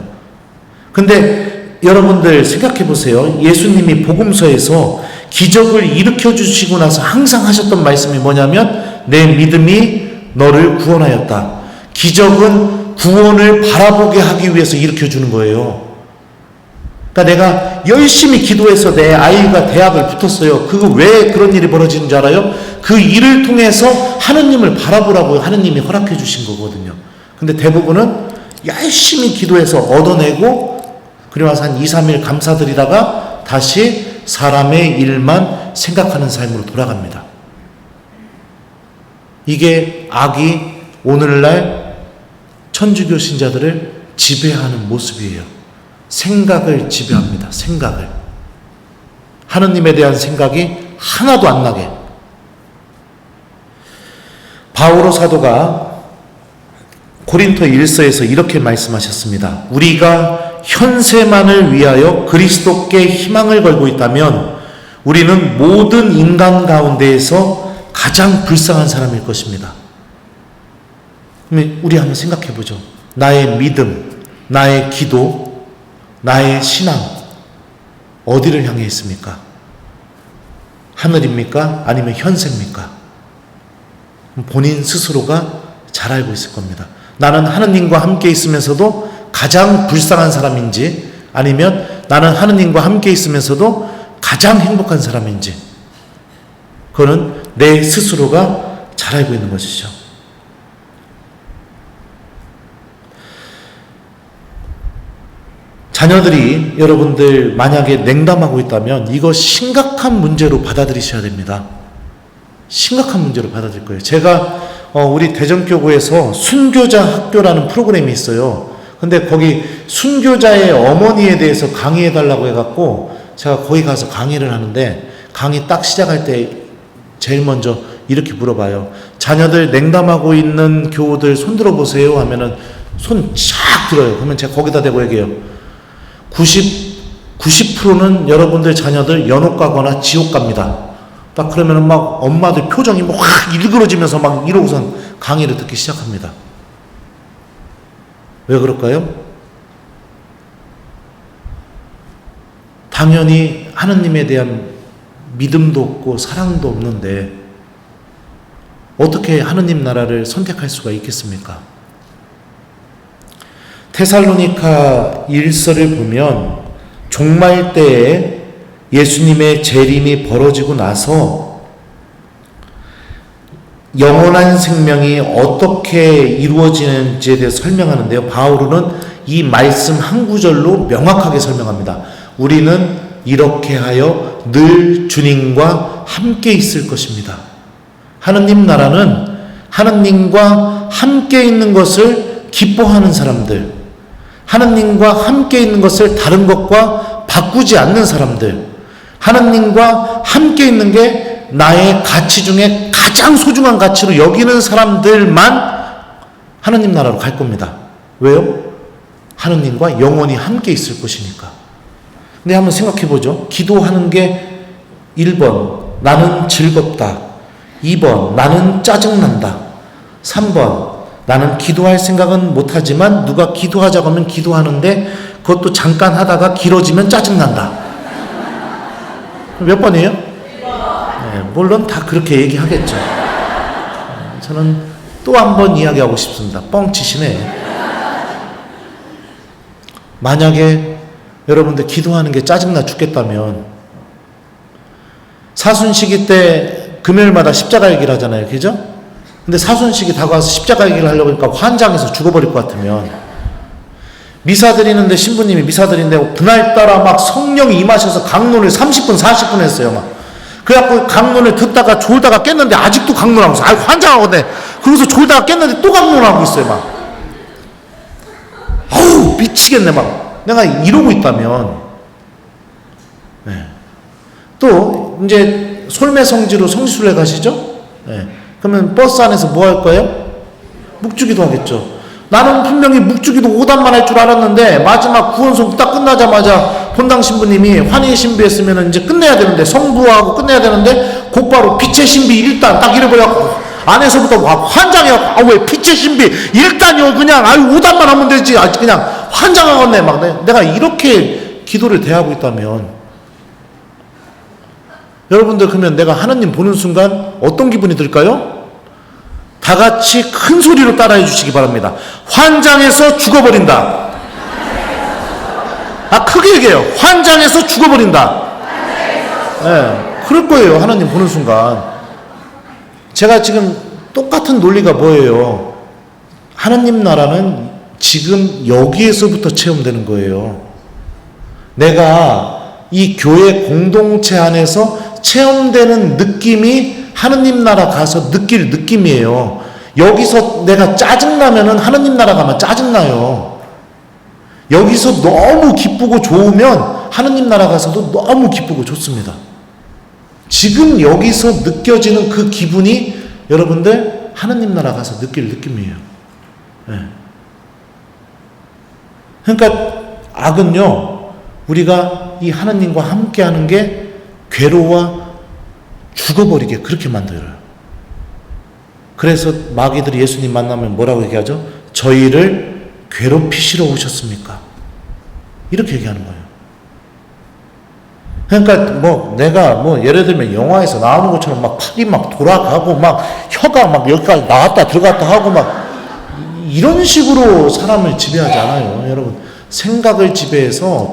근데 여러분들 생각해 보세요. 예수님이 복음서에서 기적을 일으켜 주시고 나서 항상 하셨던 말씀이 뭐냐면 내 믿음이 너를 구원하였다. 기적은 구원을 바라보게 하기 위해서 일으켜 주는 거예요. 그러니까 내가 열심히 기도해서 내 아이가 대학을 붙었어요. 그거 왜 그런 일이 벌어지는 줄 알아요? 그 일을 통해서 하느님을 바라보라고 하느님이 허락해 주신 거거든요. 근데 대부분은 열심히 기도해서 얻어내고 그리고 나서 한 2, 3일 감사드리다가 다시 사람의 일만 생각하는 삶으로 돌아갑니다. 이게 악이 오늘날 천주교 신자들을 지배하는 모습이에요. 생각을 지배합니다. 생각을. 하느님에 대한 생각이 하나도 안 나게. 바오로 사도가 고린토 1서에서 이렇게 말씀하셨습니다. 우리가 현세만을 위하여 그리스도께 희망을 걸고 있다면 우리는 모든 인간 가운데에서 가장 불쌍한 사람일 것입니다. 우리 한번 생각해 보죠. 나의 믿음, 나의 기도, 나의 신앙 어디를 향해 있습니까? 하늘입니까? 아니면 현세입니까? 본인 스스로가 잘 알고 있을 겁니다. 나는 하느님과 함께 있으면서도 가장 불쌍한 사람인지, 아니면 나는 하느님과 함께 있으면서도 가장 행복한 사람인지, 그거는 내 스스로가 잘 알고 있는 것이죠. 자녀들이 여러분들 만약에 냉담하고 있다면 이거 심각한 문제로 받아들이셔야 됩니다. 심각한 문제로 받아들일 거예요. 제가 우리 대전교구에서 순교자 학교라는 프로그램이 있어요. 근데 거기 순교자의 어머니에 대해서 강의해 달라고 해갖고 제가 거기 가서 강의를 하는데, 강의 딱 시작할 때 제일 먼저 이렇게 물어봐요. 자녀들 냉담하고 있는 교우들 손 들어보세요 하면은 손 쫙 들어요. 그러면 제가 거기다 대고 얘기해요. 90%는 여러분들 자녀들 연옥 가거나 지옥 갑니다. 딱 그러면은 막 엄마들 표정이 막 확 일그러지면서 막 이러고선 강의를 듣기 시작합니다. 왜 그럴까요? 당연히 하느님에 대한 믿음도 없고 사랑도 없는데 어떻게 하느님 나라를 선택할 수가 있겠습니까? 데살로니가 1서를 보면 종말 때에 예수님의 재림이 벌어지고 나서 영원한 생명이 어떻게 이루어지는지에 대해서 설명하는데요. 바울은 이 말씀 한 구절로 명확하게 설명합니다. 우리는 이렇게 하여 늘 주님과 함께 있을 것입니다. 하느님 나라는 하느님과 함께 있는 것을 기뻐하는 사람들, 하느님과 함께 있는 것을 다른 것과 바꾸지 않는 사람들, 하느님과 함께 있는 게 나의 가치 중에 가장 소중한 가치로 여기는 사람들만 하느님 나라로 갈 겁니다. 왜요? 하느님과 영원히 함께 있을 것이니까. 근데 한번 생각해 보죠. 기도하는 게 1번 나는 즐겁다, 2번 나는 짜증난다, 3번 나는 기도할 생각은 못하지만 누가 기도하자고 하면 기도하는데 그것도 잠깐 하다가 길어지면 짜증난다. 몇 번이에요? 네, 물론 다 그렇게 얘기하겠죠. 저는 또 한 번 이야기하고 싶습니다. 뻥치시네. 만약에 여러분들 기도하는 게 짜증나 죽겠다면 사순시기 때 금요일마다 십자가 얘기를 하잖아요. 그죠? 근데 사순시기 다가와서 십자가 얘기를 하려고 하니까 환장해서 죽어버릴 것 같으면 미사 드리는데 신부님이 미사 드리는데 그날따라 막 성령이 임하셔서 강론을 30분 40분 했어요. 막 그래갖고 강론을 듣다가 졸다가 깼는데 아직도 강론하고 있어요. 아이 환장하거든. 그러고서 졸다가 깼는데 또 강론하고 있어요. 막 아우 미치겠네. 막 내가 이러고 있다면 네. 또 이제 솔매성지로 성지순례 가시죠? 네. 그러면 버스 안에서 뭐 할 거예요? 묵주기도 하겠죠. 나는 분명히 묵주기도 5단만 할 줄 알았는데 마지막 구원송 딱 끝나자마자 본당 신부님이 환희 신비했으면 이제 끝내야 되는데 성부하고 끝내야 되는데 곧바로 빛의 신비 1단 딱 이래버려갖고 안에서부터 환장해갖고 아 왜 빛의 신비 1단이요 그냥 아유 5단만 하면 되지 아주 그냥 환장하겠네 막 내가 이렇게 기도를 대하고 있다면 여러분들 그러면 내가 하나님 보는 순간 어떤 기분이 들까요? 다 같이 큰 소리로 따라해 주시기 바랍니다. 환장해서 죽어버린다. 아 크게 얘기해요. 환장해서 죽어버린다. 네, 그럴 거예요. 하나님 보는 순간. 제가 지금 똑같은 논리가 뭐예요? 하나님 나라는 지금 여기에서부터 체험되는 거예요. 내가 이 교회 공동체 안에서 체험되는 느낌이 하느님 나라 가서 느낄 느낌이에요. 여기서 내가 짜증나면은 하느님 나라 가면 짜증나요. 여기서 너무 기쁘고 좋으면 하느님 나라 가서도 너무 기쁘고 좋습니다. 지금 여기서 느껴지는 그 기분이 여러분들 하느님 나라 가서 느낄 느낌이에요. 네. 그러니까 악은요, 우리가 이 하느님과 함께 하는 게 괴로워 죽어버리게 그렇게 만들어요. 그래서 마귀들이 예수님 만나면 뭐라고 얘기하죠? 저희를 괴롭히시러 오셨습니까? 이렇게 얘기하는 거예요. 그러니까 뭐 내가 뭐 예를 들면 영화에서 나오는 것처럼 막 팔이 막 돌아가고 막 혀가 막 여기까지 나왔다 들어갔다 하고 막 이런 식으로 사람을 지배하지 않아요. 여러분 생각을 지배해서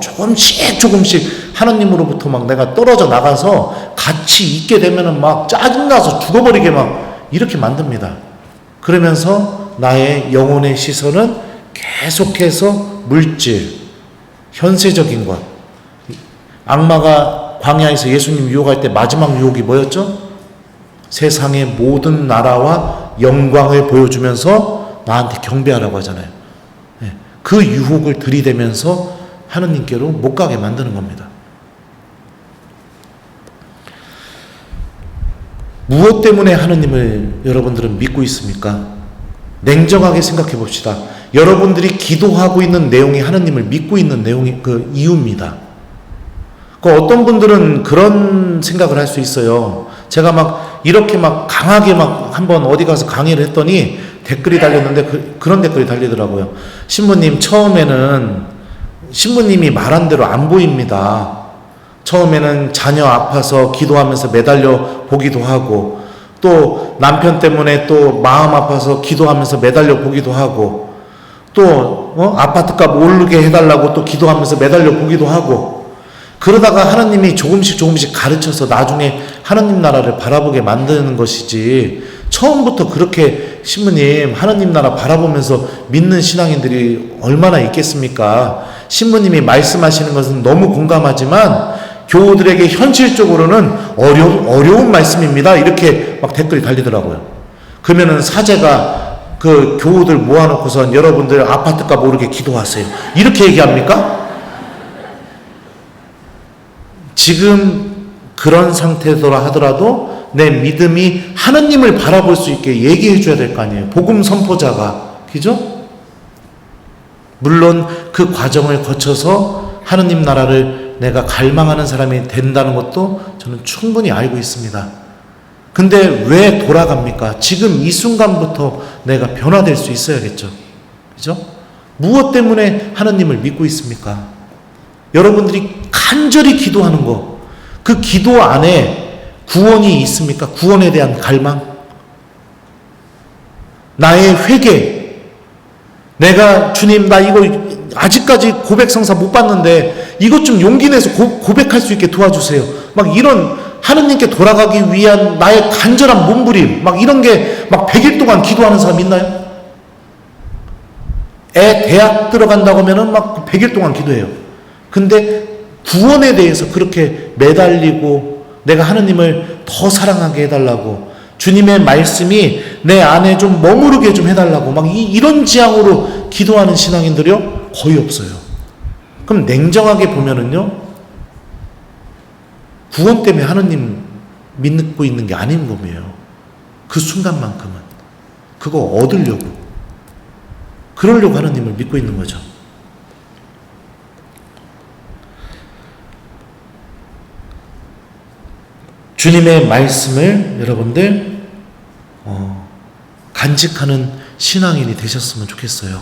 조금씩 하나님으로부터 막 내가 떨어져 나가서 같이 있게 되면은 막 짜증나서 죽어버리게 막 이렇게 만듭니다. 그러면서 나의 영혼의 시선은 계속해서 물질, 현세적인 것. 악마가 광야에서 예수님 유혹할 때 마지막 유혹이 뭐였죠? 세상의 모든 나라와 영광을 보여주면서 나한테 경배하라고 하잖아요. 그 유혹을 들이대면서 하느님께로 못 가게 만드는 겁니다. 무엇 때문에 하느님을 여러분들은 믿고 있습니까? 냉정하게 생각해 봅시다. 여러분들이 기도하고 있는 내용이 하느님을 믿고 있는 내용이 그 이유입니다. 어떤 분들은 그런 생각을 할 수 있어요. 제가 막 이렇게 막 강하게 막 한번 어디 가서 강의를 했더니 댓글이 달렸는데 그런 댓글이 달리더라고요. 신부님, 처음에는 신부님이 말한 대로 안 보입니다. 처음에는 자녀 아파서 기도하면서 매달려 보기도 하고, 또 남편 때문에 또 마음 아파서 기도하면서 매달려 보기도 하고, 또 아파트값 오르게 해달라고 또 기도하면서 매달려 보기도 하고, 그러다가 하나님이 조금씩 가르쳐서 나중에 하나님 나라를 바라보게 만드는 것이지, 처음부터 그렇게 신부님 하나님 나라 바라보면서 믿는 신앙인들이 얼마나 있겠습니까? 신부님이 말씀하시는 것은 너무 공감하지만 교우들에게 현실적으로는 어려운 말씀입니다. 이렇게 막 댓글이 달리더라고요. 그러면은 사제가 그 교우들 모아놓고선 여러분들 아파트값 오르게 기도하세요, 이렇게 얘기합니까? 지금 그런 상태더라 하더라도 내 믿음이 하나님을 바라볼 수 있게 얘기해 줘야 될 거 아니에요. 복음 선포자가. 그죠? 물론 그 과정을 거쳐서 하나님 나라를 내가 갈망하는 사람이 된다는 것도 저는 충분히 알고 있습니다. 근데 왜 돌아갑니까? 지금 이 순간부터 내가 변화될 수 있어야겠죠. 그죠? 무엇 때문에 하나님을 믿고 있습니까? 여러분들이 간절히 기도하는 거, 그 기도 안에 구원이 있습니까? 구원에 대한 갈망? 나의 회개, 내가 주님 나 이거 아직까지 고백성사 못 받는데 이것 좀 용기 내서 고백할 수 있게 도와주세요. 막 이런 하느님께 돌아가기 위한 나의 간절한 몸부림, 막 이런 게 막 100일 동안 기도하는 사람 있나요? 애 대학 들어간다고 하면은 막 100일 동안 기도해요. 근데 구원에 대해서 그렇게 매달리고 내가 하느님을 더 사랑하게 해달라고, 주님의 말씀이 내 안에 좀 머무르게 좀 해달라고 막 이런 지향으로 기도하는 신앙인들이요 거의 없어요. 그럼 냉정하게 보면은요, 구원 때문에 하느님 믿고 있는 게 아닌 거예요. 그 순간만큼은 그거 얻으려고, 그러려고 하느님을 믿고 있는 거죠. 주님의 말씀을 여러분들 간직하는 신앙인이 되셨으면 좋겠어요.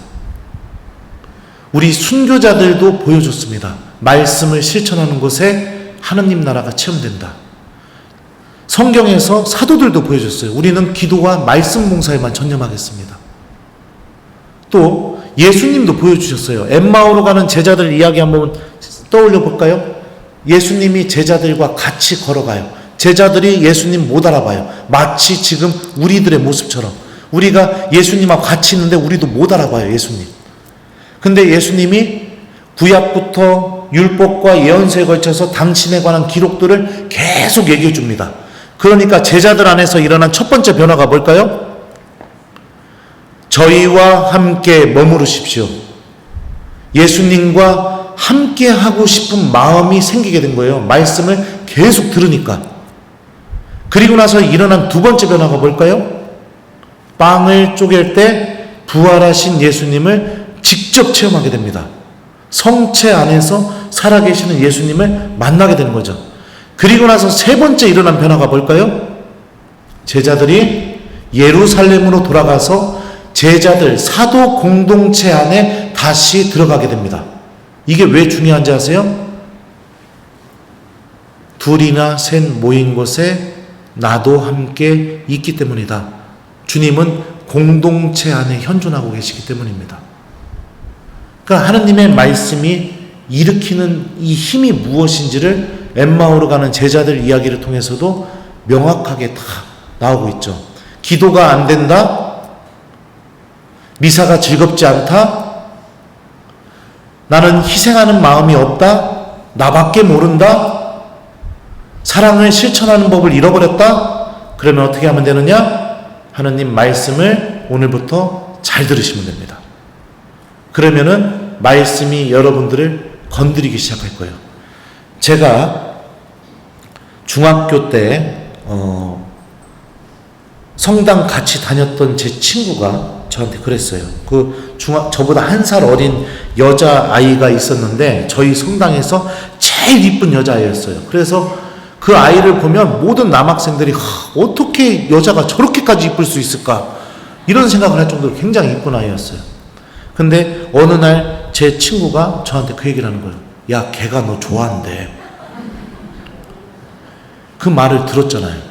우리 순교자들도 보여줬습니다. 말씀을 실천하는 곳에 하느님 나라가 체험된다. 성경에서 사도들도 보여줬어요. 우리는 기도와 말씀 봉사에만 전념하겠습니다. 또 예수님도 보여주셨어요. 엠마오로 가는 제자들 이야기 한번 떠올려 볼까요? 예수님이 제자들과 같이 걸어가요. 제자들이 예수님 못 알아봐요. 마치 지금 우리들의 모습처럼. 우리가 예수님하고 같이 있는데 우리도 못 알아봐요, 예수님. 근데 예수님이 구약부터 율법과 예언서에 걸쳐서 당신에 관한 기록들을 계속 얘기해 줍니다. 그러니까 제자들 안에서 일어난 첫 번째 변화가 뭘까요? 저희와 함께 머무르십시오. 예수님과 함께 하고 싶은 마음이 생기게 된 거예요. 말씀을 계속 들으니까. 그리고 나서 일어난 두 번째 변화가 뭘까요? 빵을 쪼갤 때 부활하신 예수님을 직접 체험하게 됩니다. 성체 안에서 살아계시는 예수님을 만나게 되는 거죠. 그리고 나서 세 번째 일어난 변화가 뭘까요? 제자들이 예루살렘으로 돌아가서 제자들, 사도 공동체 안에 다시 들어가게 됩니다. 이게 왜 중요한지 아세요? 둘이나 셋 모인 곳에 나도 함께 있기 때문이다. 주님은 공동체 안에 현존하고 계시기 때문입니다. 그러니까 하느님의 말씀이 일으키는 이 힘이 무엇인지를 엠마오로 가는 제자들 이야기를 통해서도 명확하게 다 나오고 있죠. 기도가 안 된다? 미사가 즐겁지 않다? 나는 희생하는 마음이 없다? 나밖에 모른다? 사랑을 실천하는 법을 잃어버렸다? 그러면 어떻게 하면 되느냐? 하느님 말씀을 오늘부터 잘 들으시면 됩니다. 그러면은 말씀이 여러분들을 건드리기 시작할 거예요. 제가 중학교 때 성당 같이 다녔던 제 친구가 저한테 그랬어요. 저보다 한 살 어린 여자아이가 있었는데 저희 성당에서 제일 이쁜 여자아이였어요. 그래서 그 아이를 보면 모든 남학생들이 어떻게 여자가 저렇게까지 이쁠 수 있을까 이런 생각을 할 정도로 굉장히 이쁜 아이였어요. 근데 어느 날 제 친구가 저한테 그 얘기를 하는 거예요. 야, 걔가 너 좋아한대. 그 말을 들었잖아요.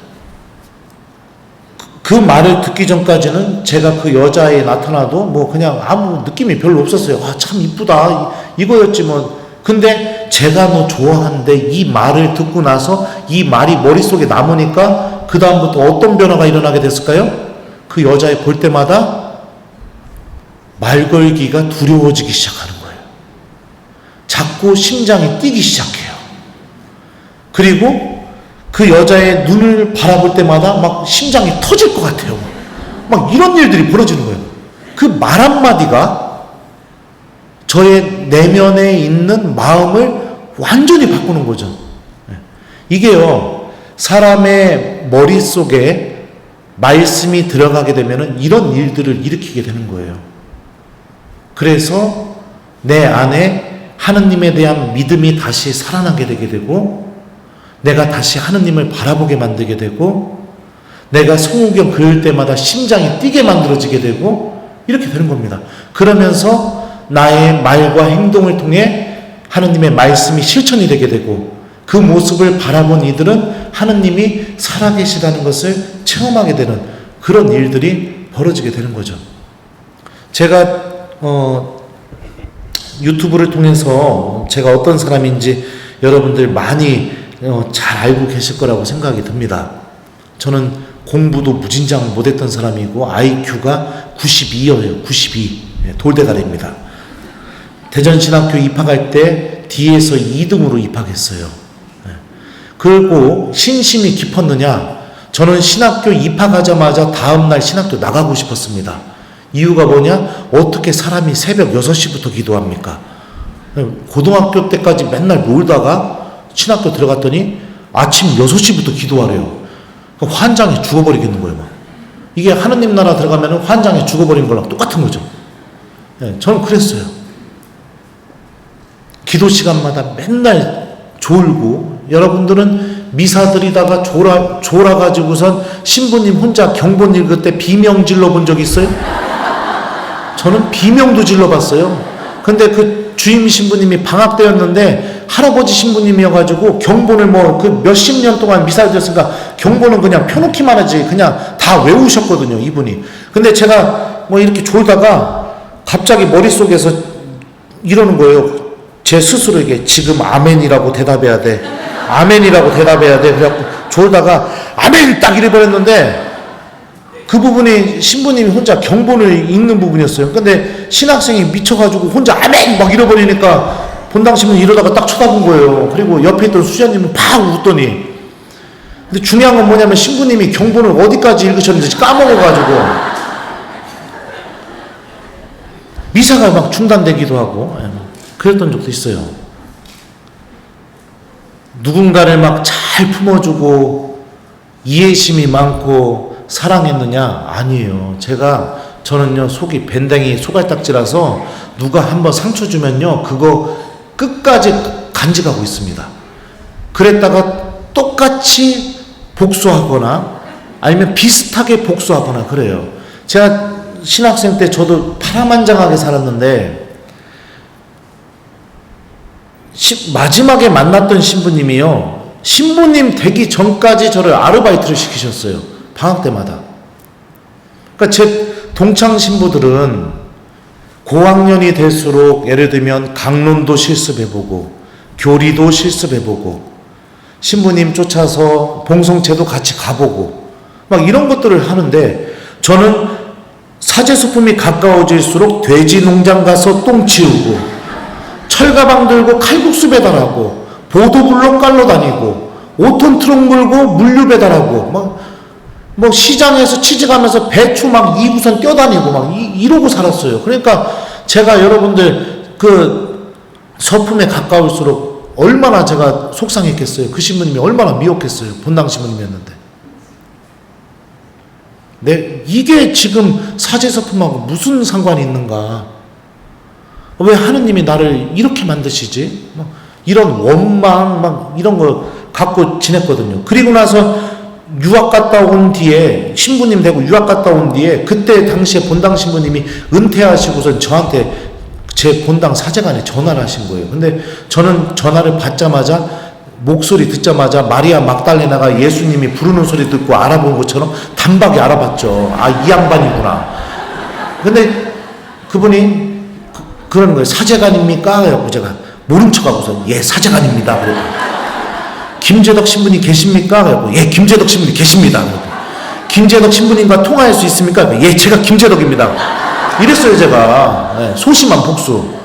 그 말을 듣기 전까지는 제가 그 여자애 나타나도 뭐 그냥 아무 느낌이 별로 없었어요. 아, 참 이쁘다 이거였지 뭐. 근데 제가 너 좋아하는데 이 말을 듣고 나서 이 말이 머릿속에 남으니까 그 다음부터 어떤 변화가 일어나게 됐을까요? 그 여자애 볼 때마다 말 걸기가 두려워지기 시작하는 거예요. 자꾸 심장이 뛰기 시작해요. 그리고 그 여자의 눈을 바라볼 때마다 막 심장이 터질 것 같아요. 막 이런 일들이 벌어지는 거예요. 그 말 한마디가 저의 내면에 있는 마음을 완전히 바꾸는 거죠. 이게요, 사람의 머릿속에 말씀이 들어가게 되면 이런 일들을 일으키게 되는 거예요. 그래서 내 안에 하느님에 대한 믿음이 다시 살아나게 되게 되고, 내가 다시 하느님을 바라보게 만들게 되고, 내가 성경을 그릴 때마다 심장이 뛰게 만들어지게 되고, 이렇게 되는 겁니다. 그러면서 나의 말과 행동을 통해 하느님의 말씀이 실천이 되게 되고, 그 모습을 바라본 이들은 하느님이 살아계시다는 것을 체험하게 되는 그런 일들이 벌어지게 되는 거죠. 제가 유튜브를 통해서 제가 어떤 사람인지 여러분들 많이 잘 알고 계실 거라고 생각이 듭니다. 저는 공부도 무진장 못했던 사람이고 IQ가 92예요. 92. 돌대가리입니다. 대전신학교 입학할 때 D에서 2등으로 입학했어요. 그리고 신심이 깊었느냐? 저는 신학교 입학하자마자 다음날 신학교 나가고 싶었습니다. 이유가 뭐냐? 어떻게 사람이 새벽 6시부터 기도합니까? 고등학교 때까지 맨날 놀다가 신학교 들어갔더니 아침 6시부터 기도하래요. 환장해 죽어버리겠는 거예요. 막. 이게 하느님 나라 들어가면 환장해 죽어버린 거랑 똑같은 거죠. 저는 그랬어요. 기도 시간마다 맨날 졸고, 여러분들은 미사 드리다가 졸아가지고선 신부님 혼자 경본 읽을 때 비명 질러본 적 있어요? 저는 비명도 질러봤어요. 근데 그 주임 신부님이 방학 때였는데 할아버지 신부님이어가지고 경본을 뭐 그 몇십 년 동안 미사를 드렸으니까 경본은 그냥 펴놓기만 하지 그냥 다 외우셨거든요, 이분이. 근데 제가 뭐 이렇게 졸다가 갑자기 머릿속에서 이러는 거예요. 제 스스로에게 지금 아멘이라고 대답해야 돼. 아멘이라고 대답해야 돼. 그래갖고 졸다가 아멘 딱 이래버렸는데 그 부분이 신부님이 혼자 경본을 읽는 부분이었어요. 근데 신학생이 미쳐가지고 혼자 아멘 막 이래버리니까 본당 신부는 이러다가 딱 쳐다본 거예요. 그리고 옆에 있던 수자님은 팍 웃더니. 근데 중요한 건 뭐냐면 신부님이 경본을 어디까지 읽으셨는지 까먹어가지고 미사가 막 중단되기도 하고 그랬던 적도 있어요. 누군가를 막 잘 품어주고 이해심이 많고 사랑했느냐? 아니에요. 저는요, 속이 밴댕이 소갈딱지라서 누가 한번 상처 주면요, 그거 끝까지 간직하고 있습니다. 그랬다가 똑같이 복수하거나 아니면 비슷하게 복수하거나 그래요. 제가 신학생 때 저도 파란만장하게 살았는데 마지막에 만났던 신부님이요, 신부님 되기 전까지 저를 아르바이트를 시키셨어요. 방학 때마다. 그러니까 제 동창 신부들은 고학년이 될수록 예를 들면 강론도 실습해보고 교리도 실습해보고 신부님 쫓아서 봉성체도 같이 가보고 막 이런 것들을 하는데, 저는 사제소품이 가까워질수록 돼지 농장 가서 똥 치우고 철가방 들고 칼국수 배달하고 보도블록 깔러 다니고 5톤 트럭 몰고 물류 배달하고 뭐 시장에서 취직하면서 배추 막 2구선 뛰어다니고 막 이러고 살았어요. 그러니까 제가 여러분들 그 서품에 가까울수록 얼마나 제가 속상했겠어요. 그 신부님이 얼마나 미혹했어요. 본당 신부님이었는데. 네, 이게 지금 사제서품하고 무슨 상관이 있는가? 왜 하느님이 나를 이렇게 만드시지? 이런 원망, 막 이런 거 갖고 지냈거든요. 그리고 나서 유학 갔다 온 뒤에, 신부님 되고 유학 갔다 온 뒤에, 그때 당시에 본당 신부님이 은퇴하시고서 저한테 제 본당 사제관에 전화를 하신 거예요. 근데 저는 전화를 받자마자, 목소리 듣자마자 마리아 막달레나가 예수님이 부르는 소리 듣고 알아본 것처럼 단박에 알아봤죠. 아, 이 양반이구나. 근데 그분이 그러는 거예요. 사제관입니까? 그래갖고 제가 모른 척하고서 예, 사제관입니다. 그래도 김재덕 신부님 계십니까? 그래갖고 예, 김재덕 신부님 계십니다. 그래도 김재덕 신부님과 통화할 수 있습니까? 예, 제가 김재덕입니다. 이랬어요, 제가. 예, 소심한 복수.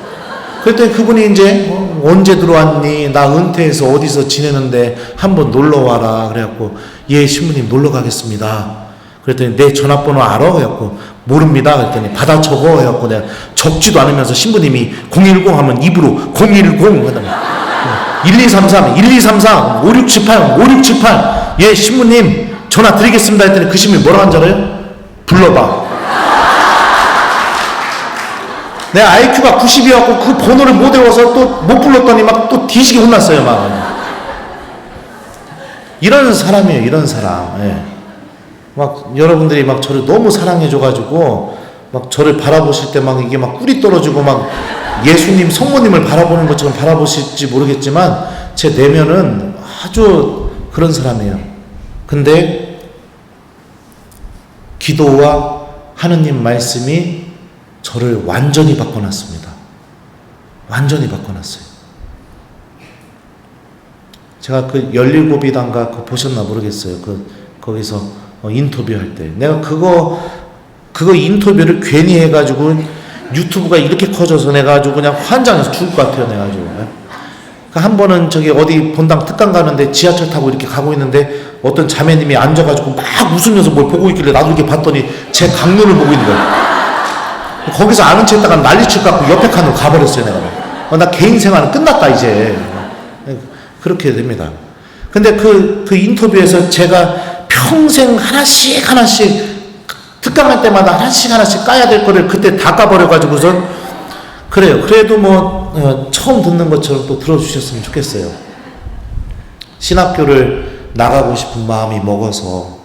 그랬더니 그분이 이제 언제 들어왔니? 나 은퇴해서 어디서 지내는데 한번 놀러 와라. 그래갖고 예, 신부님 놀러 가겠습니다. 그랬더니 내 전화번호 알아? 그래갖고 모릅니다. 그랬더니 받아 적어. 해갖고 내가 적지도 않으면서 신부님이 010 하면 입으로 010 그다음에 1233 1233 5678 5678 예, 신부님 전화 드리겠습니다. 했더니 그 신부님이 뭐라고 한 줄 알아요? 불러봐. 내 IQ가 90이었고 그 번호를 못 외워서 또 못 불렀더니 막 또 뒤지게 혼났어요. 막 이런 사람이에요. 이런 사람. 예. 막 여러분들이 막 저를 너무 사랑해줘가지고 막 저를 바라보실 때 막 이게 막 꿀이 떨어지고 막 예수님 성모님을 바라보는 것처럼 바라보실지 모르겠지만 제 내면은 아주 그런 사람이에요. 근데 기도와 하느님 말씀이 저를 완전히 바꿔놨습니다. 완전히 바꿔놨어요. 제가 그 17이단가 그거 보셨나 모르겠어요. 거기서 인터뷰할 때. 내가 그거 인터뷰를 괜히 해가지고 유튜브가 이렇게 커져서 내가 아주 그냥 환장해서 죽을 것 같아요. 내가 아주. 한 번은 저기 어디 본당 특강 가는데 지하철 타고 이렇게 가고 있는데 어떤 자매님이 앉아가지고 막 웃으면서 뭘 보고 있길래 나도 이렇게 봤더니 제 강눈을 보고 있는 거예요. 거기서 아는 체 했다가 난리 칠 것 같고 옆에 칸으로 가버렸어요. 내가. 나 개인 생활은 끝났다 이제. 그렇게 됩니다. 근데 그 인터뷰에서 제가 평생 하나씩 특강할 때마다 하나씩 까야 될 거를 그때 다 까버려가지고선 그래요. 그래도 뭐 처음 듣는 것처럼 또 들어주셨으면 좋겠어요. 신학교를 나가고 싶은 마음이 먹어서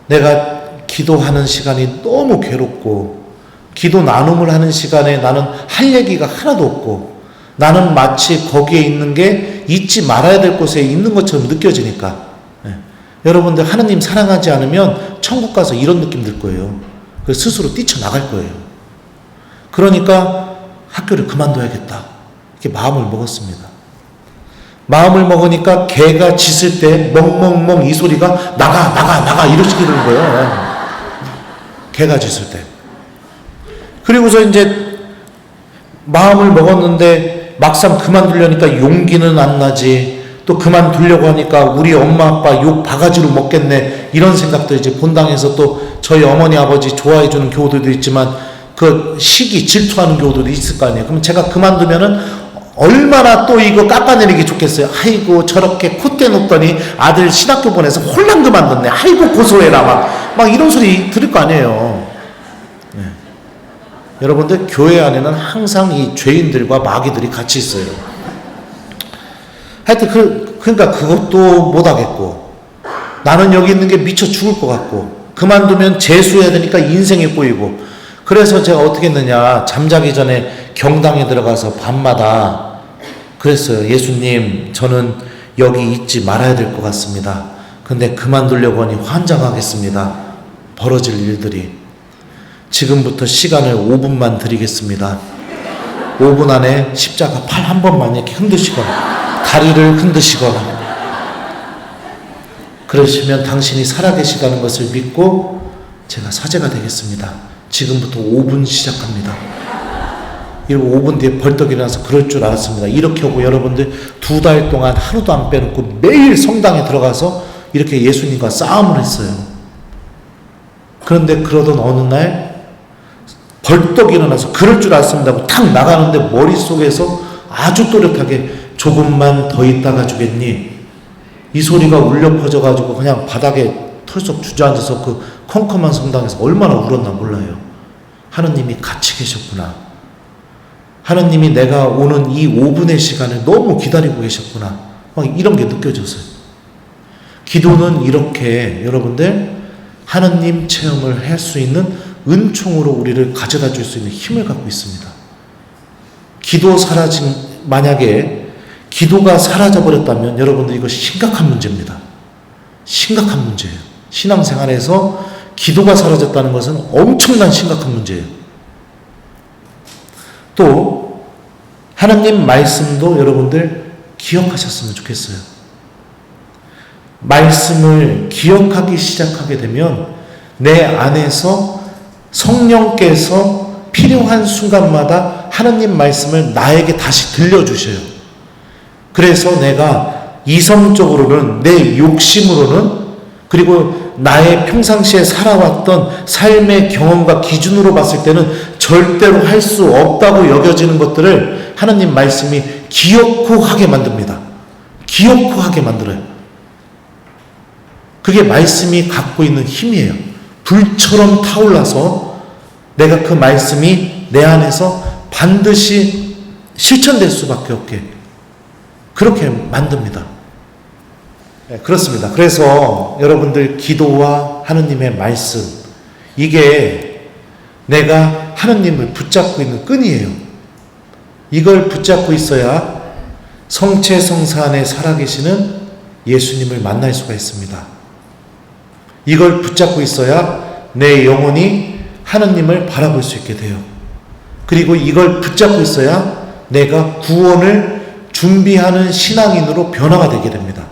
내가 기도하는 시간이 너무 괴롭고 기도 나눔을 하는 시간에 나는 할 얘기가 하나도 없고 나는 마치 거기에 있는 게 잊지 말아야 될 곳에 있는 것처럼 느껴지니까 여러분들 하느님 사랑하지 않으면 천국 가서 이런 느낌 들 거예요. 그래서 스스로 뛰쳐나갈 거예요. 그러니까 학교를 그만둬야겠다 이렇게 마음을 먹었습니다. 마음을 먹으니까 개가 짖을 때 멍멍멍 이 소리가 나가 이렇게 되는 거예요. 개가 짖을 때. 그리고서 이제 마음을 먹었는데 막상 그만두려니까 용기는 안 나지. 또 그만두려고 하니까 우리 엄마 아빠 욕 바가지로 먹겠네 이런 생각도 이제 본당에서 또 저희 어머니 아버지 좋아해 주는 교우들도 있지만 그 시기 질투하는 교우들도 있을 거 아니에요. 그럼 제가 그만두면은 얼마나 또 이거 깎아내리기 좋겠어요. 아이고 저렇게 콧대 놓더니 아들 신학교 보내서 홀랑 그만뒀네. 아이고 고소해라 막 이런 소리 들을 거 아니에요. 네. 여러분들 교회 안에는 항상 이 죄인들과 마귀들이 같이 있어요. 하여튼 그러니까 그것도 못하겠고 나는 여기 있는 게 미쳐 죽을 것 같고 그만두면 재수해야 되니까 인생이 꼬이고 그래서 제가 어떻게 했느냐 잠자기 전에 경당에 들어가서 밤마다 그랬어요. 예수님 저는 여기 있지 말아야 될 것 같습니다. 근데 그만두려고 하니 환장하겠습니다. 벌어질 일들이 지금부터 시간을 5분만 드리겠습니다. 5분 안에 십자가 팔 한 번만 이렇게 흔드시거나 다리를 흔드시거나 그러시면 당신이 살아계시다는 것을 믿고 제가 사제가 되겠습니다. 지금부터 5분 시작합니다. 이러고 5분 뒤에 벌떡 일어나서 그럴 줄 알았습니다. 이렇게 하고 여러분들 2달 동안 하루도 안 빼놓고 매일 성당에 들어가서 이렇게 예수님과 싸움을 했어요. 그런데 그러던 어느 날 벌떡 일어나서 그럴 줄 알았습니다 하고 탁 나가는데 머릿속에서 아주 또렷하게 조금만 더 있다가 주겠니? 이 소리가 울려 퍼져가지고 그냥 바닥에 털썩 주저앉아서 그 컴컴한 성당에서 얼마나 울었나 몰라요. 하느님이 같이 계셨구나. 하느님이 내가 오는 이 5분의 시간을 너무 기다리고 계셨구나. 막 이런 게 느껴졌어요. 기도는 이렇게 여러분들 하느님 체험을 할 수 있는 은총으로 우리를 가져다 줄 수 있는 힘을 갖고 있습니다. 만약에 기도가 사라져버렸다면 여러분들 이거 심각한 문제입니다. 심각한 문제예요. 신앙생활에서 기도가 사라졌다는 것은 엄청난 심각한 문제예요. 또 하나님 말씀도 여러분들 기억하셨으면 좋겠어요. 말씀을 기억하기 시작하게 되면 내 안에서 성령께서 필요한 순간마다 하나님 말씀을 나에게 다시 들려주셔요. 그래서 내가 이성적으로는, 내 욕심으로는, 그리고 나의 평상시에 살아왔던 삶의 경험과 기준으로 봤을 때는 절대로 할 수 없다고 여겨지는 것들을 하나님 말씀이 기억코 하게 만듭니다. 기억코 하게 만들어요. 그게 말씀이 갖고 있는 힘이에요. 불처럼 타올라서 내가 그 말씀이 내 안에서 반드시 실천될 수밖에 없게 그렇게 만듭니다. 네, 그렇습니다. 그래서 여러분들 기도와 하느님의 말씀, 이게 내가 하느님을 붙잡고 있는 끈이에요. 이걸 붙잡고 있어야 성체성사 안에 살아계시는 예수님을 만날 수가 있습니다. 이걸 붙잡고 있어야 내 영혼이 하느님을 바라볼 수 있게 돼요. 그리고 이걸 붙잡고 있어야 내가 구원을 준비하는 신앙인으로 변화가 되게 됩니다.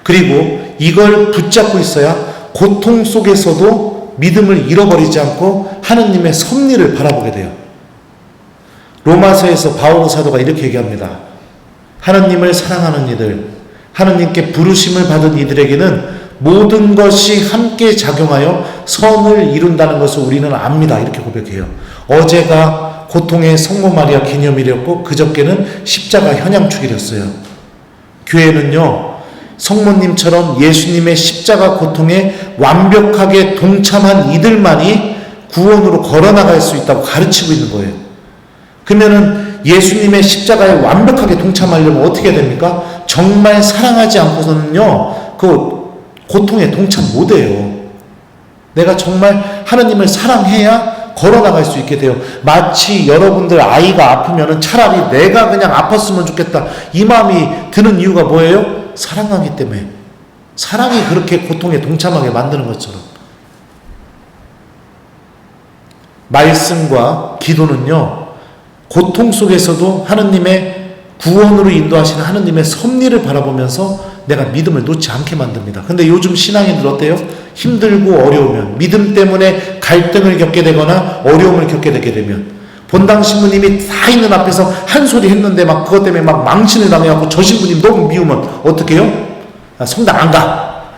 그리고 이걸 붙잡고 있어야 고통 속에서도 믿음을 잃어버리지 않고 하느님의 섭리를 바라보게 돼요. 로마서에서 바오 사도가 이렇게 얘기합니다. 하느님을 사랑하는 이들, 하느님께 부르심을 받은 이들에게는 모든 것이 함께 작용하여 선을 이룬다는 것을 우리는 압니다. 이렇게 고백해요. 어제가 고통의 성모 마리아 기념일이었고 그저께는 십자가 현양축일이었어요. 교회는요, 성모님처럼 예수님의 십자가 고통에 완벽하게 동참한 이들만이 구원으로 걸어나갈 수 있다고 가르치고 있는 거예요. 그러면은 예수님의 십자가에 완벽하게 동참하려면 어떻게 됩니까? 정말 사랑하지 않고서는요, 그 고통에 동참 못해요. 내가 정말 하나님을 사랑해야 걸어나갈 수 있게 돼요. 마치 여러분들 아이가 아프면은 차라리 내가 그냥 아팠으면 좋겠다, 이 마음이 드는 이유가 뭐예요? 사랑하기 때문에. 사랑이 그렇게 고통에 동참하게 만드는 것처럼. 말씀과 기도는요, 고통 속에서도 하느님의 구원으로 인도하시는 하느님의 섭리를 바라보면서 내가 믿음을 놓지 않게 만듭니다. 근데 요즘 신앙인들 어때요? 힘들고 어려우면, 믿음 때문에 갈등을 겪게 되거나 어려움을 겪게 되게 되면, 본당 신부님이 다 있는 앞에서 한 소리 했는데 막 그것 때문에 막 망신을 당해갖고 저 신부님 너무 미우면 어떻게 해요? 성당 안 가.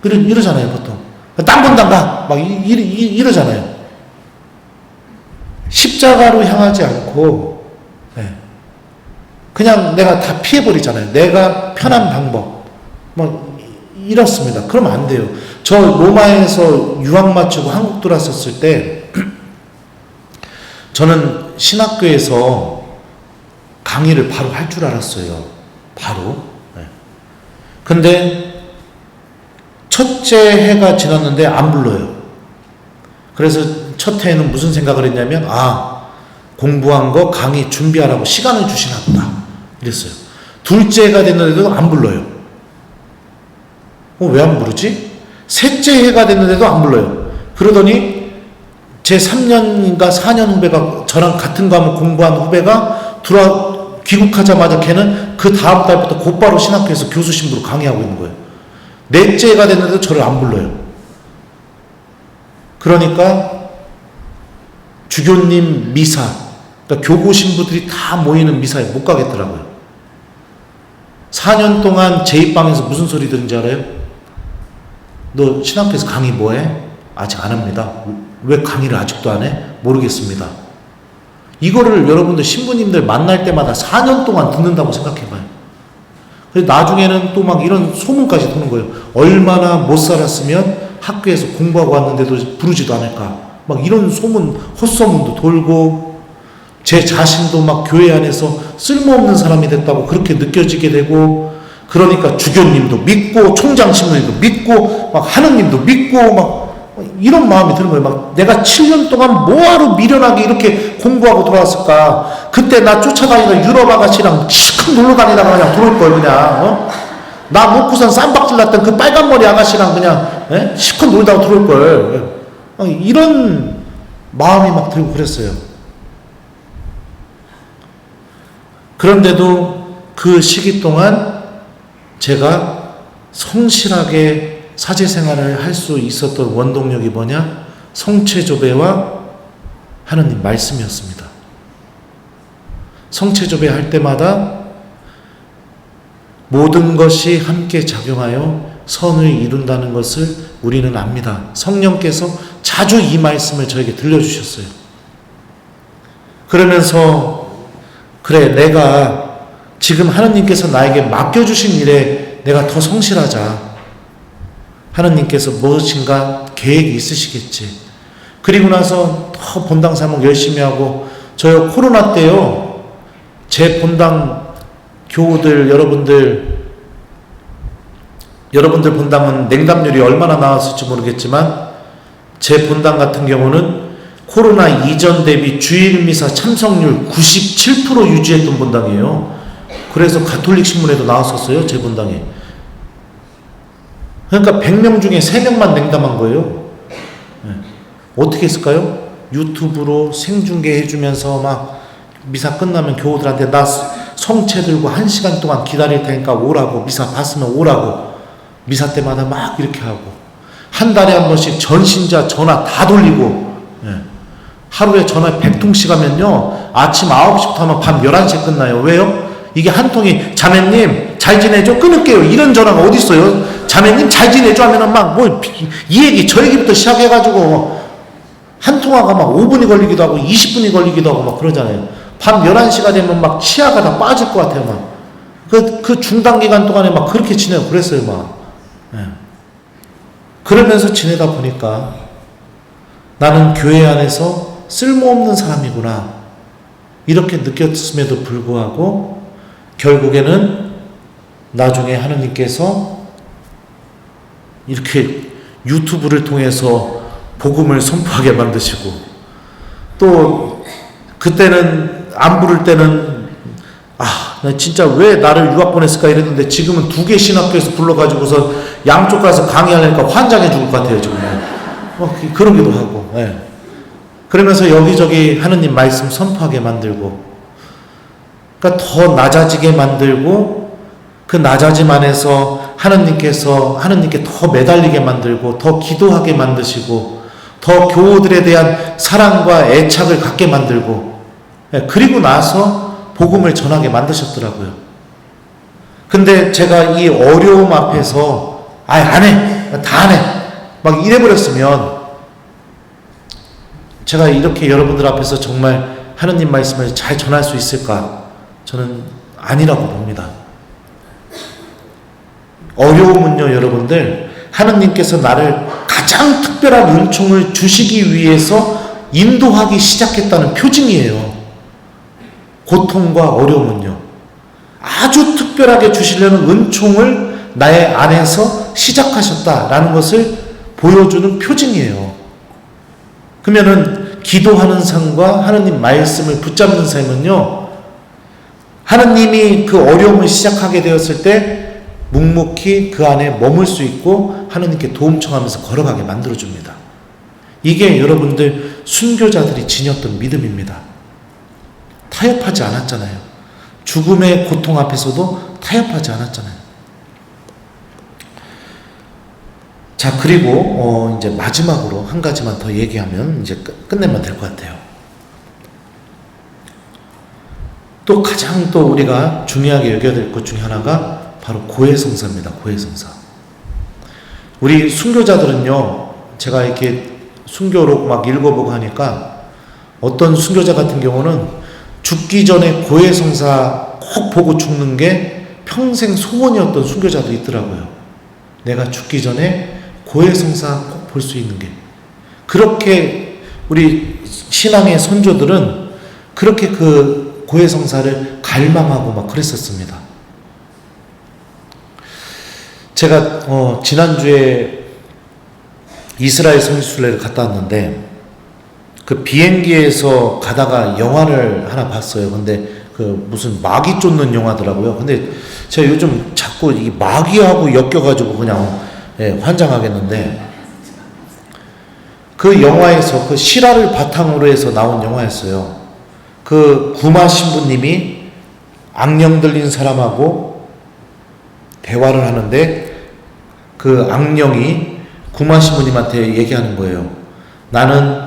이러잖아요, 보통. 딴 본당 가. 막 이러잖아요. 십자가로 향하지 않고, 그냥 내가 다 피해버리잖아요. 내가 편한 방법. 이렇습니다. 그러면 안 돼요. 저 로마에서 유학 마치고 한국 들어왔었을 때, 저는 신학교에서 강의를 바로 할 줄 알았어요. 바로. 근데 첫째 해가 지났는데 안 불러요. 그래서 첫 해에는 무슨 생각을 했냐면, 공부한 거 강의 준비하라고 시간을 주시나 보다, 이랬어요. 둘째 해가 됐는데도 안 불러요. 왜 안 부르지? 셋째 해가 됐는데도 안 불러요. 그러더니 제 3년인가 4년 후배가, 저랑 같은 과목 공부한 후배가 귀국하자마자 걔는 그 다음 달부터 곧바로 신학교에서 교수 신부로 강의하고 있는 거예요. 넷째 해가 됐는데도 저를 안 불러요. 그러니까 주교님 미사, 그러니까 교구 신부들이 다 모이는 미사에 못 가겠더라고요. 4년 동안 제 입방에서 무슨 소리 들은지 알아요? 너 신학교에서 강의 뭐해? 아직 안 합니다. 왜 강의를 아직도 안 해? 모르겠습니다. 이거를 여러분들 신부님들 만날 때마다 4년 동안 듣는다고 생각해봐요. 그래서 나중에는 또 막 이런 소문까지 도는 거예요. 얼마나 못 살았으면 학교에서 공부하고 왔는데도 부르지도 않을까. 막 이런 소문, 헛소문도 돌고, 제 자신도 막 교회 안에서 쓸모없는 사람이 됐다고 그렇게 느껴지게 되고, 그러니까 주교님도 믿고 총장 신부님도 믿고 막 하느님도 믿고 막 이런 마음이 드는 거예요. 막 내가 7년 동안 뭐하러 미련하게 이렇게 공부하고 돌아왔을까. 그때 나 쫓아다니던 유럽 아가씨랑 시컷 놀러 다니다가 그냥 들어올 걸 그냥 나 먹고선 쌈박질 났던 그 빨간 머리 아가씨랑 그냥 시컷 놀다가 들어올 걸. 이런 마음이 막 들고 그랬어요. 그런데도 그 시기 동안 제가 성실하게 사제생활을 할 수 있었던 원동력이 뭐냐? 성체조배와 하느님 말씀이었습니다. 성체조배 할 때마다 모든 것이 함께 작용하여 선을 이룬다는 것을 우리는 압니다. 성령께서 자주 이 말씀을 저에게 들려주셨어요. 그러면서 그래, 내가 지금 하느님께서 나에게 맡겨주신 일에 내가 더 성실하자. 하느님께서 무엇인가 계획이 있으시겠지. 그리고 나서 더 본당 사목 열심히 하고, 저요 코로나 때요 제 본당 교우들 여러분들 본당은 냉담률이 얼마나 나왔을지 모르겠지만 제 본당 같은 경우는 코로나 이전 대비 주일 미사 참석률 97% 유지했던 본당이에요. 그래서 가톨릭 신문에도 나왔었어요, 제 본당에. 그러니까 100명 중에 3명만 냉담한 거예요. 어떻게 했을까요? 유튜브로 생중계 해주면서 막 미사 끝나면 교우들한테 나 성체 들고 1시간 동안 기다릴 테니까 오라고, 미사 봤으면 오라고, 미사 때마다 막 이렇게 하고, 한 달에 한 번씩 전신자 전화 다 돌리고, 하루에 전화 100통씩 하면요 아침 9시부터 하면 밤 11시에 끝나요. 왜요? 이게 한 통이 자매님 잘 지내죠? 끊을게요. 이런 전화가 어디 있어요? 자매님 잘 지내죠? 하면은 막 뭐 이 얘기 저 얘기부터 시작해가지고 한 통화가 막 5분이 걸리기도 하고 20분이 걸리기도 하고 막 그러잖아요. 밤 11시가 되면 막 치아가 다 빠질 것 같아요. 막 그 중단 기간 동안에 막 그렇게 지내고 그랬어요. 막 그러면서 지내다 보니까 나는 교회 안에서 쓸모없는 사람이구나 이렇게 느꼈음에도 불구하고 결국에는 나중에 하느님께서 이렇게 유튜브를 통해서 복음을 선포하게 만드시고, 또 그때는 안 부를 때는 나 진짜 왜 나를 유학 보냈을까 이랬는데 지금은 2개 신학교에서 불러가지고서 양쪽 가서 강의하려니까 환장해 죽을 것 같아요 지금. 그러기도 하고. 그러면서 여기저기 하느님 말씀 선포하게 만들고, 그러니까 더 낮아지게 만들고, 그 낮아짐 안에서 하느님께 더 매달리게 만들고, 더 기도하게 만드시고, 더 교우들에 대한 사랑과 애착을 갖게 만들고, 그리고 나서 복음을 전하게 만드셨더라고요. 근데 제가 이 어려움 앞에서 안 해, 다 안 해, 막 이래버렸으면 제가 이렇게 여러분들 앞에서 정말 하느님 말씀을 잘 전할 수 있을까? 저는 아니라고 봅니다. 어려움은요, 여러분들, 하느님께서 나를 가장 특별한 은총을 주시기 위해서 인도하기 시작했다는 표징이에요. 고통과 어려움은요, 아주 특별하게 주시려는 은총을 나의 안에서 시작하셨다라는 것을 보여주는 표징이에요. 그러면은 기도하는 삶과 하느님 말씀을 붙잡는 삶은요, 하느님이 그 어려움을 시작하게 되었을 때 묵묵히 그 안에 머물 수 있고 하느님께 도움 청하면서 걸어가게 만들어줍니다. 이게 여러분들 순교자들이 지녔던 믿음입니다. 타협하지 않았잖아요. 죽음의 고통 앞에서도 타협하지 않았잖아요. 자, 그리고 이제 마지막으로 한 가지만 더 얘기하면 이제 끝내면 될 것 같아요. 또 가장 또 우리가 중요하게 여겨야 될 것 중에 하나가 바로 고해성사입니다. 고해성사. 우리 순교자들은요, 제가 이렇게 순교록 막 읽어보고 하니까 어떤 순교자 같은 경우는 죽기 전에 고해성사 꼭 보고 죽는 게 평생 소원이었던 순교자도 있더라고요. 내가 죽기 전에 고해성사 꼭 볼 수 있는 게. 그렇게 우리 신앙의 선조들은 그렇게 그 고해성사를 갈망하고 막 그랬었습니다. 제가 지난주에 이스라엘 성지순례를 갔다 왔는데 그 비행기에서 가다가 영화를 하나 봤어요. 근데 그 무슨 마귀 쫓는 영화더라고요. 근데 제가 요즘 자꾸 이 마귀하고 엮여가지고 그냥 환장하겠는데, 그 영화에서 그 실화를 바탕으로 해서 나온 영화였어요. 그 구마 신부님이 악령 들린 사람하고 대화를 하는데 그 악령이 구마 신부님한테 얘기하는 거예요. 나는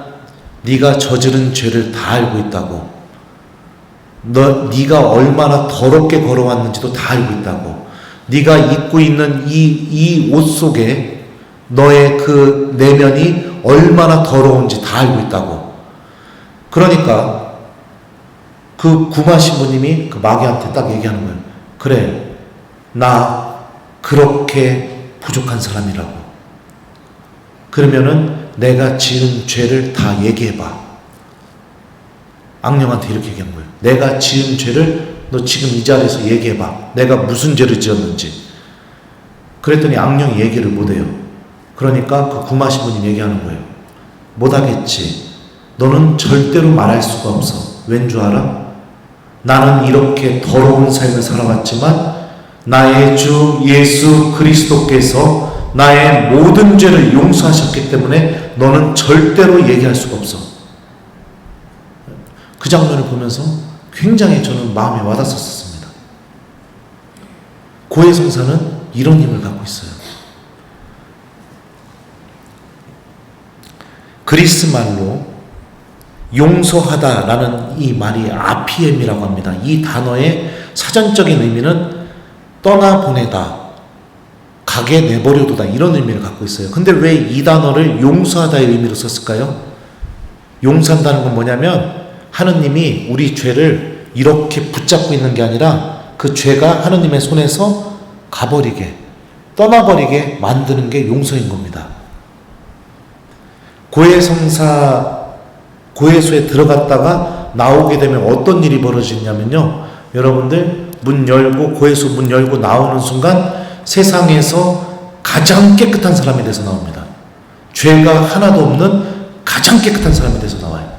네가 저지른 죄를 다 알고 있다고. 네가 얼마나 더럽게 걸어왔는지도 다 알고 있다고. 네가 입고 있는 이 옷 속에 너의 그 내면이 얼마나 더러운지 다 알고 있다고. 그러니까 그 구마 신부님이 그 마귀한테 딱 얘기하는 거예요. 그래, 나 그렇게 부족한 사람이라고. 그러면은 내가 지은 죄를 다 얘기해봐. 악령한테 이렇게 얘기한 거예요. 내가 지은 죄를 너 지금 이 자리에서 얘기해봐. 내가 무슨 죄를 지었는지. 그랬더니 악령이 얘기를 못해요. 그러니까 그 구마 신부님 얘기하는 거예요. 못하겠지. 너는 절대로 말할 수가 없어. 왠 줄 알아? 나는 이렇게 더러운 삶을 살아왔지만 나의 주 예수 그리스도께서 나의 모든 죄를 용서하셨기 때문에 너는 절대로 얘기할 수가 없어. 그 장면을 보면서 굉장히 저는 마음에 와닿았었습니다. 고해성사는 이런 힘을 갖고 있어요. 그리스 말로 용서하다라는 이 말이 아피엠이라고 합니다. 이 단어의 사전적인 의미는 떠나보내다, 가게 내버려두다, 이런 의미를 갖고 있어요. 근데 왜 이 단어를 용서하다의 의미로 썼을까요? 용서한다는 건 뭐냐면 하느님이 우리 죄를 이렇게 붙잡고 있는 게 아니라 그 죄가 하느님의 손에서 가버리게, 떠나버리게 만드는 게 용서인 겁니다. 고해소에 들어갔다가 나오게 되면 어떤 일이 벌어지냐면요, 여러분들 문 열고 고해소 문 열고 나오는 순간 세상에서 가장 깨끗한 사람이 돼서 나옵니다. 죄가 하나도 없는 가장 깨끗한 사람이 돼서 나와요.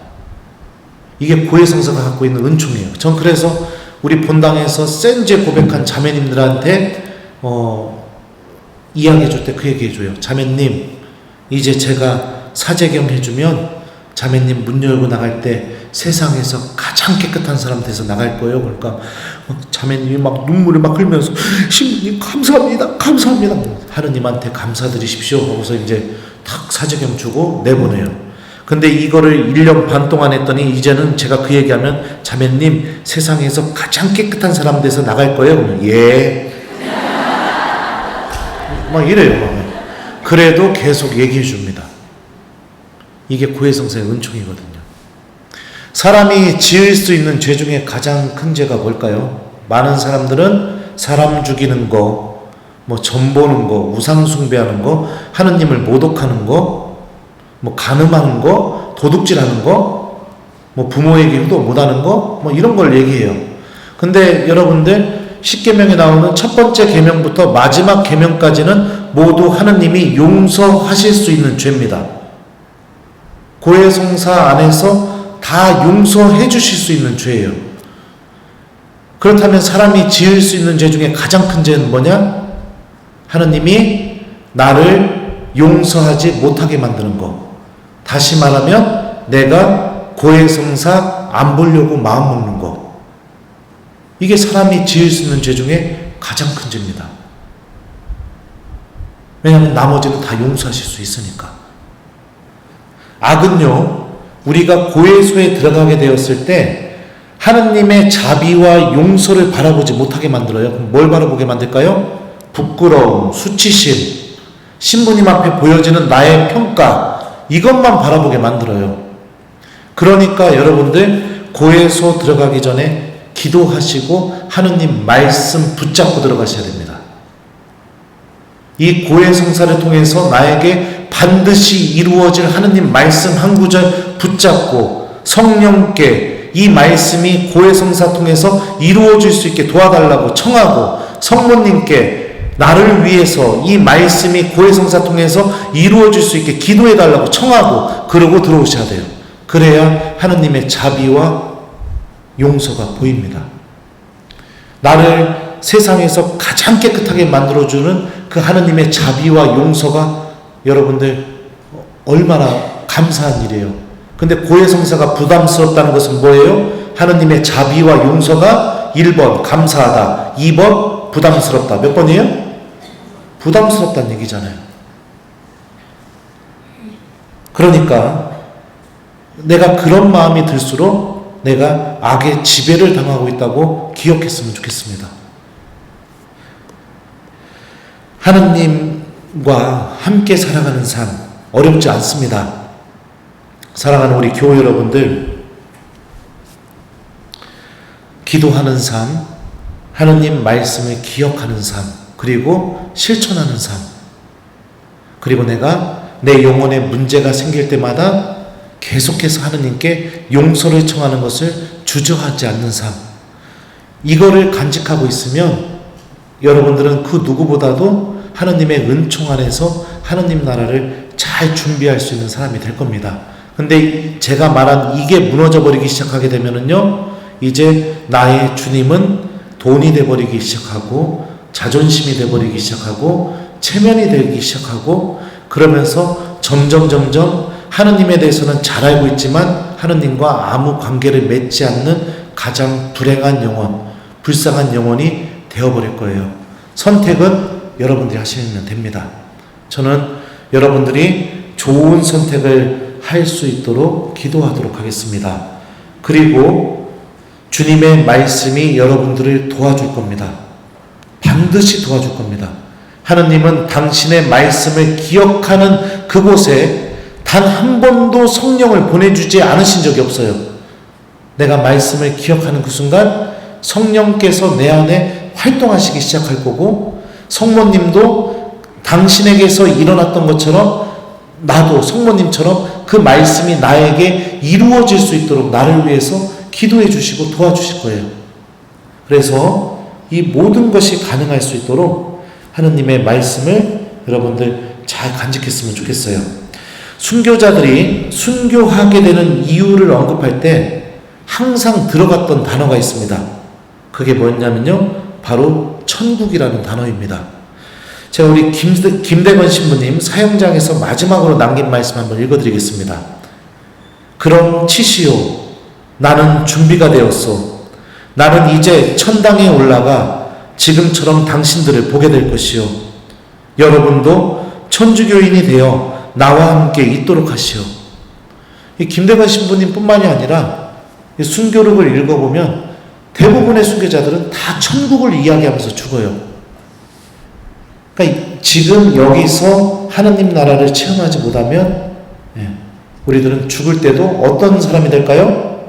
이게 고해성사가 갖고 있는 은총이에요. 전 그래서 우리 본당에서 센죄 고백한 자매님들한테 이야기해 줄 때 그 얘기 해줘요. 자매님, 이제 제가 사제겸 해주면 자매님 문 열고 나갈 때 세상에서 가장 깨끗한 사람 돼서 나갈 거예요. 그러니까 자매님이 막 눈물을 막 흘면서 신부님 감사합니다, 감사합니다, 하느님한테 감사드리십시오 하고서 이제 탁 사제겸 주고 내보내요. 근데 이거를 1년 반 동안 했더니 이제는 제가 그 얘기하면 자매님 세상에서 가장 깨끗한 사람 돼서 나갈 거예요. 그러면 예. 막 이래요. 그래도 계속 얘기해 줍니다. 이게 고해성사의 은총이거든요. 사람이 지을 수 있는 죄 중에 가장 큰 죄가 뭘까요? 많은 사람들은 사람 죽이는 거, 뭐 점 보는 거, 우상 숭배하는 거, 하느님을 모독하는 거, 뭐 간음하는 거, 도둑질하는 거, 뭐 부모에게 효도 못하는 거, 뭐 이런 걸 얘기해요. 근데 여러분들 10계명에 나오는 첫 번째 계명부터 마지막 계명까지는 모두 하느님이 용서하실 수 있는 죄입니다. 고해성사 안에서 다 용서해 주실 수 있는 죄예요. 그렇다면 사람이 지을 수 있는 죄 중에 가장 큰 죄는 뭐냐? 하느님이 나를 용서하지 못하게 만드는 거. 다시 말하면 내가 고해성사 안 보려고 마음 먹는 거. 이게 사람이 지을 수 있는 죄 중에 가장 큰 죄입니다. 왜냐하면 나머지는 다 용서하실 수 있으니까. 악은요, 우리가 고해소에 들어가게 되었을 때 하느님의 자비와 용서를 바라보지 못하게 만들어요. 그럼 뭘 바라보게 만들까요? 부끄러움, 수치심, 신부님 앞에 보여지는 나의 평가, 이것만 바라보게 만들어요. 그러니까 여러분들 고해소 들어가기 전에 기도하시고 하느님 말씀 붙잡고 들어가셔야 됩니다. 이 고해성사를 통해서 나에게 반드시 이루어질 하느님 말씀 한 구절 붙잡고 성령께 이 말씀이 고해성사 통해서 이루어질 수 있게 도와달라고 청하고 성모님께 나를 위해서 이 말씀이 고해성사 통해서 이루어질 수 있게 기도해 달라고 청하고 그러고 들어오셔야 돼요. 그래야 하느님의 자비와 용서가 보입니다. 나를 세상에서 가장 깨끗하게 만들어주는 그 하느님의 자비와 용서가 여러분들 얼마나 감사한 일이에요. 근데 고해성사가 부담스럽다는 것은 뭐예요? 하느님의 자비와 용서가 1번 감사하다, 2번 부담스럽다. 몇 번이에요? 부담스럽다는 얘기잖아요. 그러니까 내가 그런 마음이 들수록 내가 악의 지배를 당하고 있다고 기억했으면 좋겠습니다. 하느님과 함께 살아가는 삶 어렵지 않습니다. 사랑하는 우리 교회 여러분들, 기도하는 삶, 하느님 말씀을 기억하는 삶, 그리고 실천하는 삶, 그리고 내가 내 영혼에 문제가 생길 때마다 계속해서 하느님께 용서를 청하는 것을 주저하지 않는 삶, 이거를 간직하고 있으면 여러분들은 그 누구보다도 하느님의 은총 안에서 하느님 나라를 잘 준비할 수 있는 사람이 될 겁니다. 근데 제가 말한 이게 무너져 버리기 시작하게 되면은요, 이제 나의 주님은 돈이 돼버리기 시작하고 자존심이 돼버리기 시작하고 체면이 되기 시작하고, 그러면서 점점 하느님에 대해서는 잘 알고 있지만 하느님과 아무 관계를 맺지 않는 가장 불행한 영혼, 불쌍한 영혼이 되어버릴 거예요. 선택은 여러분들이 하시면 됩니다. 저는 여러분들이 좋은 선택을 할 수 있도록 기도하도록 하겠습니다. 그리고 주님의 말씀이 여러분들을 도와줄 겁니다. 반드시 도와줄 겁니다. 하느님은 당신의 말씀을 기억하는 그곳에 단 한 번도 성령을 보내주지 않으신 적이 없어요. 내가 말씀을 기억하는 그 순간 성령께서 내 안에 활동하시기 시작할 거고, 성모님도 당신에게서 일어났던 것처럼 나도 성모님처럼 그 말씀이 나에게 이루어질 수 있도록 나를 위해서 기도해 주시고 도와주실 거예요. 그래서 이 모든 것이 가능할 수 있도록 하느님의 말씀을 여러분들 잘 간직했으면 좋겠어요. 순교자들이 순교하게 되는 이유를 언급할 때 항상 들어갔던 단어가 있습니다. 그게 뭐였냐면요, 바로 천국이라는 단어입니다. 제가 우리 김대건 신부님 사역장에서 마지막으로 남긴 말씀 한번 읽어드리겠습니다. 그럼 치시오, 나는 준비가 되었소. 나는 이제 천당에 올라가 지금처럼 당신들을 보게 될 것이요, 여러분도 천주교인이 되어 나와 함께 있도록 하시오. 이 김대건 신부님 뿐만이 아니라 이 순교록을 읽어보면 대부분의 순교자들은 다 천국을 이야기하면서 죽어요. 그러니까 지금 여기서 하느님 나라를 체험하지 못하면 우리들은 죽을 때도 어떤 사람이 될까요?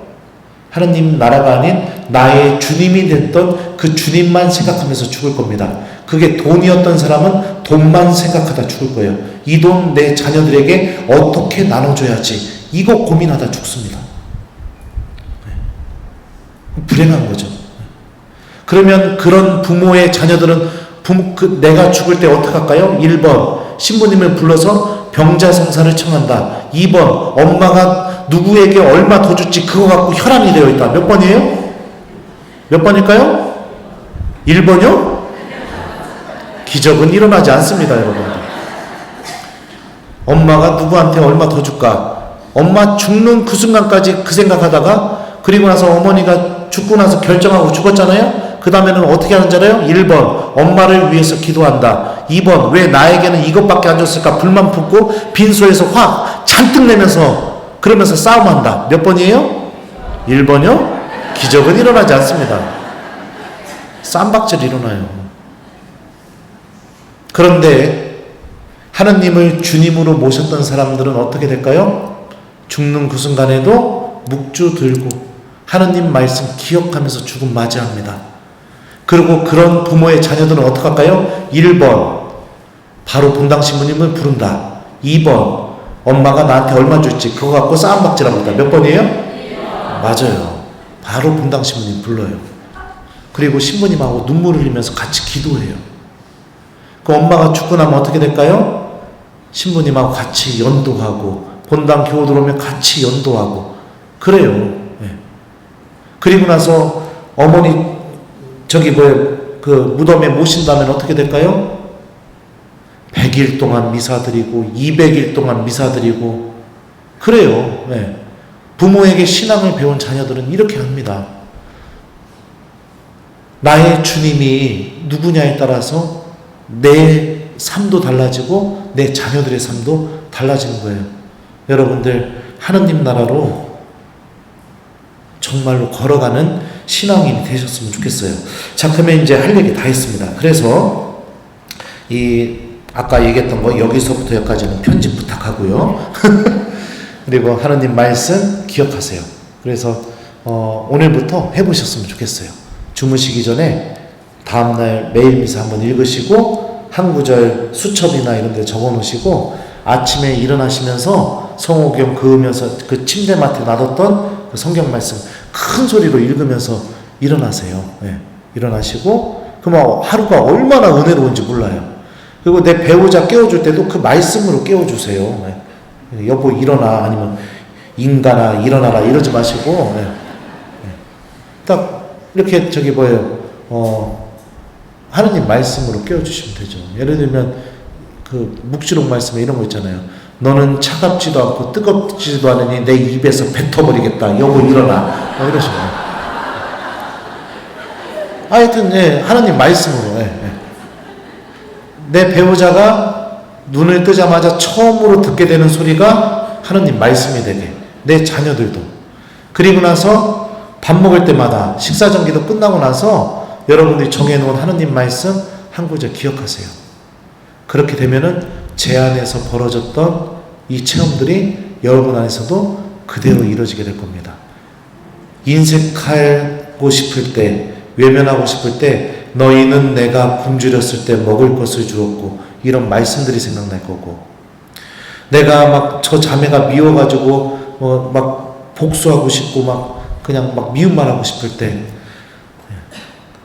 하느님 나라가 아닌 나의 주님이 됐던 그 주님만 생각하면서 죽을 겁니다. 그게 돈이었던 사람은 돈만 생각하다 죽을 거예요. 이 돈 내 자녀들에게 어떻게 나눠줘야지, 이거 고민하다 죽습니다. 불행한 거죠. 그러면 그런 부모의 자녀들은 내가 죽을 때 어떡할까요? 1번 신부님을 불러서 병자성사를 청한다. 2번 엄마가 누구에게 얼마 더 줄지 그거 갖고 혈안이 되어 있다. 몇 번이에요? 몇 번일까요? 1번이요? 기적은 일어나지 않습니다, 여러분. 엄마가 누구한테 얼마 더 줄까? 엄마 죽는 그 순간까지 그 생각하다가, 그리고 나서 어머니가 죽고 나서 결정하고 죽었잖아요. 그 다음에는 어떻게 하는 줄 알아요? 1번 엄마를 위해서 기도한다. 2번 왜 나에게는 이것밖에 안 줬을까 불만 품고 빈소에서 화 잔뜩 내면서 그러면서 싸움한다. 몇 번이에요? 1번이요? 기적은 일어나지 않습니다. 쌈박질 일어나요. 그런데 하느님을 주님으로 모셨던 사람들은 어떻게 될까요? 죽는 그 순간에도 묵주 들고 하느님 말씀 기억하면서 죽음 맞이합니다. 그리고 그런 부모의 자녀들은 어떻게 할까요? 1번 바로 본당 신부님을 부른다. 2번 엄마가 나한테 얼마 줄지 그거 갖고 싸움박질합니다. 몇 번이에요? 2번. 맞아요. 바로 본당 신부님 불러요. 그리고 신부님하고 눈물을 흘리면서 같이 기도해요. 그 엄마가 죽고 나면 어떻게 될까요? 신부님하고 같이 연도하고 본당 교우 들어오면 같이 연도하고 그래요. 네. 그리고 나서 어머니 그 무덤에 모신다면 어떻게 될까요? 100일 동안 미사 드리고 200일 동안 미사 드리고 그래요. 네. 부모에게 신앙을 배운 자녀들은 이렇게 합니다. 나의 주님이 누구냐에 따라서 내 삶도 달라지고 내 자녀들의 삶도 달라지는 거예요. 여러분들 하느님 나라로 정말로 걸어가는 신앙인이 되셨으면 좋겠어요. 자, 그러면 이제 할 얘기 다 했습니다. 그래서 아까 얘기했던 거 여기서부터 여기까지는 편집 부탁하고요. 그리고 하느님 말씀 기억하세요. 그래서 오늘부터 해보셨으면 좋겠어요. 주무시기 전에 다음날 매일 미사 한번 읽으시고 한 구절 수첩이나 이런 데 적어 놓으시고 아침에 일어나시면서 성호경 그으면서 그 침대맡에 놔뒀던 그 성경 말씀 큰 소리로 읽으면서 일어나세요. 네. 일어나시고 그러면 하루가 얼마나 은혜로운지 몰라요. 그리고 내 배우자 깨워줄 때도 그 말씀으로 깨워주세요. 네. 여보 일어나, 아니면 인간아 일어나라 이러지 마시고 네. 네. 딱 이렇게 하느님 말씀으로 깨워주시면 되죠. 예를 들면 그 묵시록 말씀에 이런 거 있잖아요. 너는 차갑지도 않고 뜨겁지도 않으니 내 입에서 뱉어버리겠다. 여보 일어나. 이러시면 하여튼 하나님 말씀으로 내 배우자가 눈을 뜨자마자 처음으로 듣게 되는 소리가 하나님 말씀이 되게, 내 자녀들도. 그리고 나서 밥 먹을 때마다 식사정기도 끝나고 나서 여러분들이 정해놓은 하나님 말씀 한 구절 기억하세요. 그렇게 되면은 제 안에서 벌어졌던 이 체험들이 여러분 안에서도 그대로 이루어지게 될 겁니다. 인색하고 싶을 때, 외면하고 싶을 때 너희는 내가 굶주렸을 때 먹을 것을 주었고, 이런 말씀들이 생각날 거고, 내가 막 저 자매가 미워가지고 막 복수하고 싶고 그냥 미움만 하고 싶을 때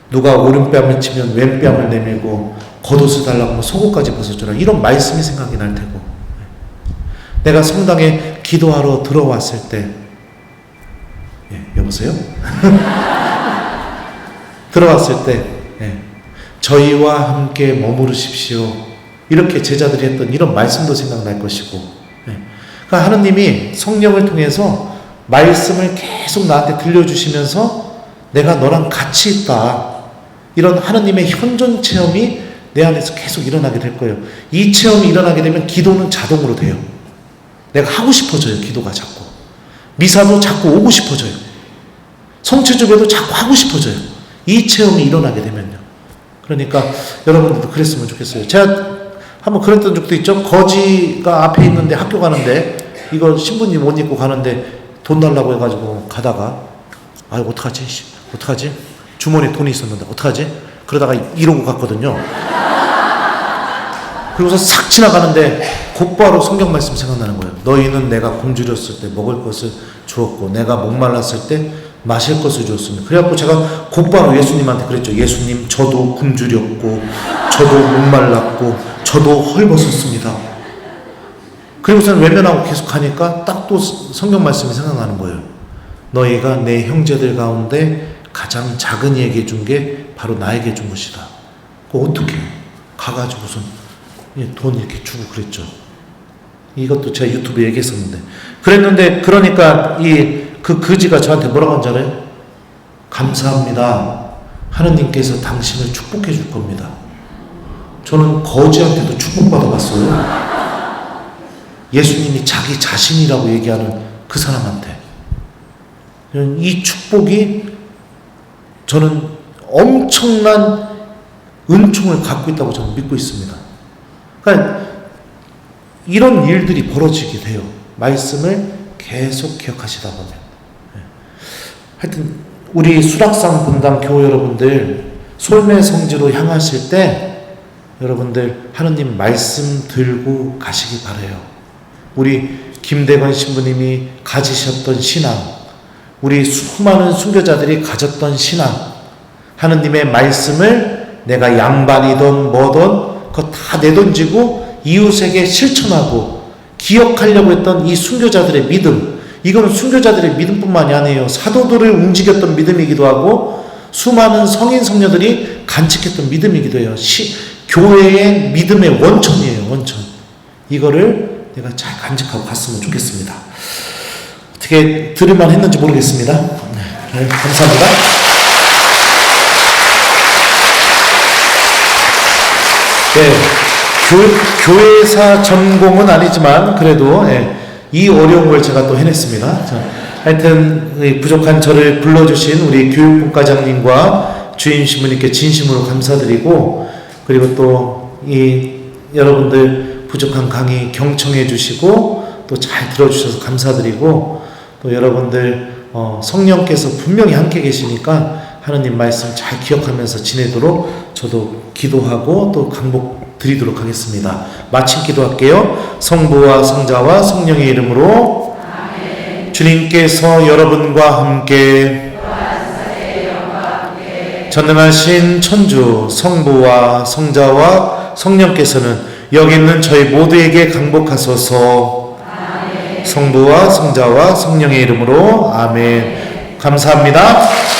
누가 오른뺨을 치면 왼뺨을 내밀고 겉옷을 달라고 하면 속옷까지 벗어주라, 이런 말씀이 생각이 날 테고, 내가 성당에 기도하러 들어왔을 때 여보세요? 들어왔을 때 저희와 함께 머무르십시오, 이렇게 제자들이 했던 이런 말씀도 생각날 것이고, 그러니까 하느님이 성령을 통해서 말씀을 계속 나한테 들려주시면서 내가 너랑 같이 있다, 이런 하느님의 현존 체험이 내 안에서 계속 일어나게 될 거예요. 이 체험이 일어나게 되면 기도는 자동으로 돼요. 내가 하고 싶어져요. 기도가 자꾸. 미사도 자꾸 오고 싶어져요. 성체주배도 자꾸 하고 싶어져요. 이 체험이 일어나게 되면요. 그러니까 여러분들도 그랬으면 좋겠어요. 제가 한번 그랬던 적도 있죠. 거지가 앞에 있는데 학교 가는데 이거 신부님 옷 입고 가는데 돈 달라고 해가지고 가다가 아이고 어떡하지? 주머니에 돈이 있었는데 어떡하지? 그러다가 이러고 갔거든요. 그리고서 싹 지나가는데 곧바로 성경 말씀 생각나는 거예요. 너희는 내가 굶주렸을 때 먹을 것을 주었고 내가 목말랐을 때 마실 것을 주었습니다. 그래갖고 제가 곧바로 예수님한테 그랬죠. 예수님, 저도 굶주렸고 저도 목말랐고 저도 헐벗었습니다. 그리고서는 외면하고 계속 가니까 딱 또 성경 말씀이 생각나는 거예요. 너희가 내 형제들 가운데 가장 작은 이에게 준 게 바로 나에게 준 것이다. 그거 어떻게 가가지고선 돈 이렇게 주고 그랬죠. 이것도 제가 유튜브에 얘기했었는데, 그랬는데 그러니까 그 거지가 저한테 뭐라고 한 줄 알아요? 감사합니다. 하느님께서 당신을 축복해 줄 겁니다. 저는 거지한테도 축복받아 봤어요. 예수님이 자기 자신이라고 얘기하는 그 사람한테. 이 축복이 저는 엄청난 은총을 갖고 있다고 저는 믿고 있습니다. 그러니까 이런 일들이 벌어지게 돼요. 말씀을 계속 기억하시다 보면. 하여튼 우리 수락산 분당 교우 여러분들 솔매 성지로 향하실 때 여러분들 하느님 말씀 들고 가시기 바라요. 우리 김대건 신부님이 가지셨던 신앙, 우리 수많은 순교자들이 가졌던 신앙, 하느님의 말씀을 내가 양반이든 뭐든 그거 다 내던지고 이웃에게 실천하고 기억하려고 했던 이 순교자들의 믿음, 이거는 순교자들의 믿음뿐만이 아니에요. 사도들을 움직였던 믿음이기도 하고 수많은 성인 성녀들이 간직했던 믿음이기도 해요. 교회의 믿음의 원천이에요. 원천. 이거를 내가 잘 간직하고 갔으면 좋겠습니다. 어떻게 들을만 했는지 모르겠습니다. 네, 감사합니다. 네, 교회사 전공은 아니지만 그래도 이 어려운 걸 제가 또 해냈습니다. 자, 하여튼 부족한 저를 불러주신 우리 교육부과장님과 주임 신부님께 진심으로 감사드리고, 그리고 또 이 여러분들 부족한 강의 경청해 주시고 또 잘 들어주셔서 감사드리고, 또 여러분들 성령께서 분명히 함께 계시니까 하느님 말씀 잘 기억하면서 지내도록 저도 기도하고 또 강복 드리도록 하겠습니다. 마침 기도할게요. 성부와 성자와 성령의 이름으로 아멘. 주님께서 여러분과 함께 전능하신 천주 성부와 성자와 성령께서는 여기 있는 저희 모두에게 강복하소서. 아멘. 성부와 성자와 성령의 이름으로 아멘. 감사합니다.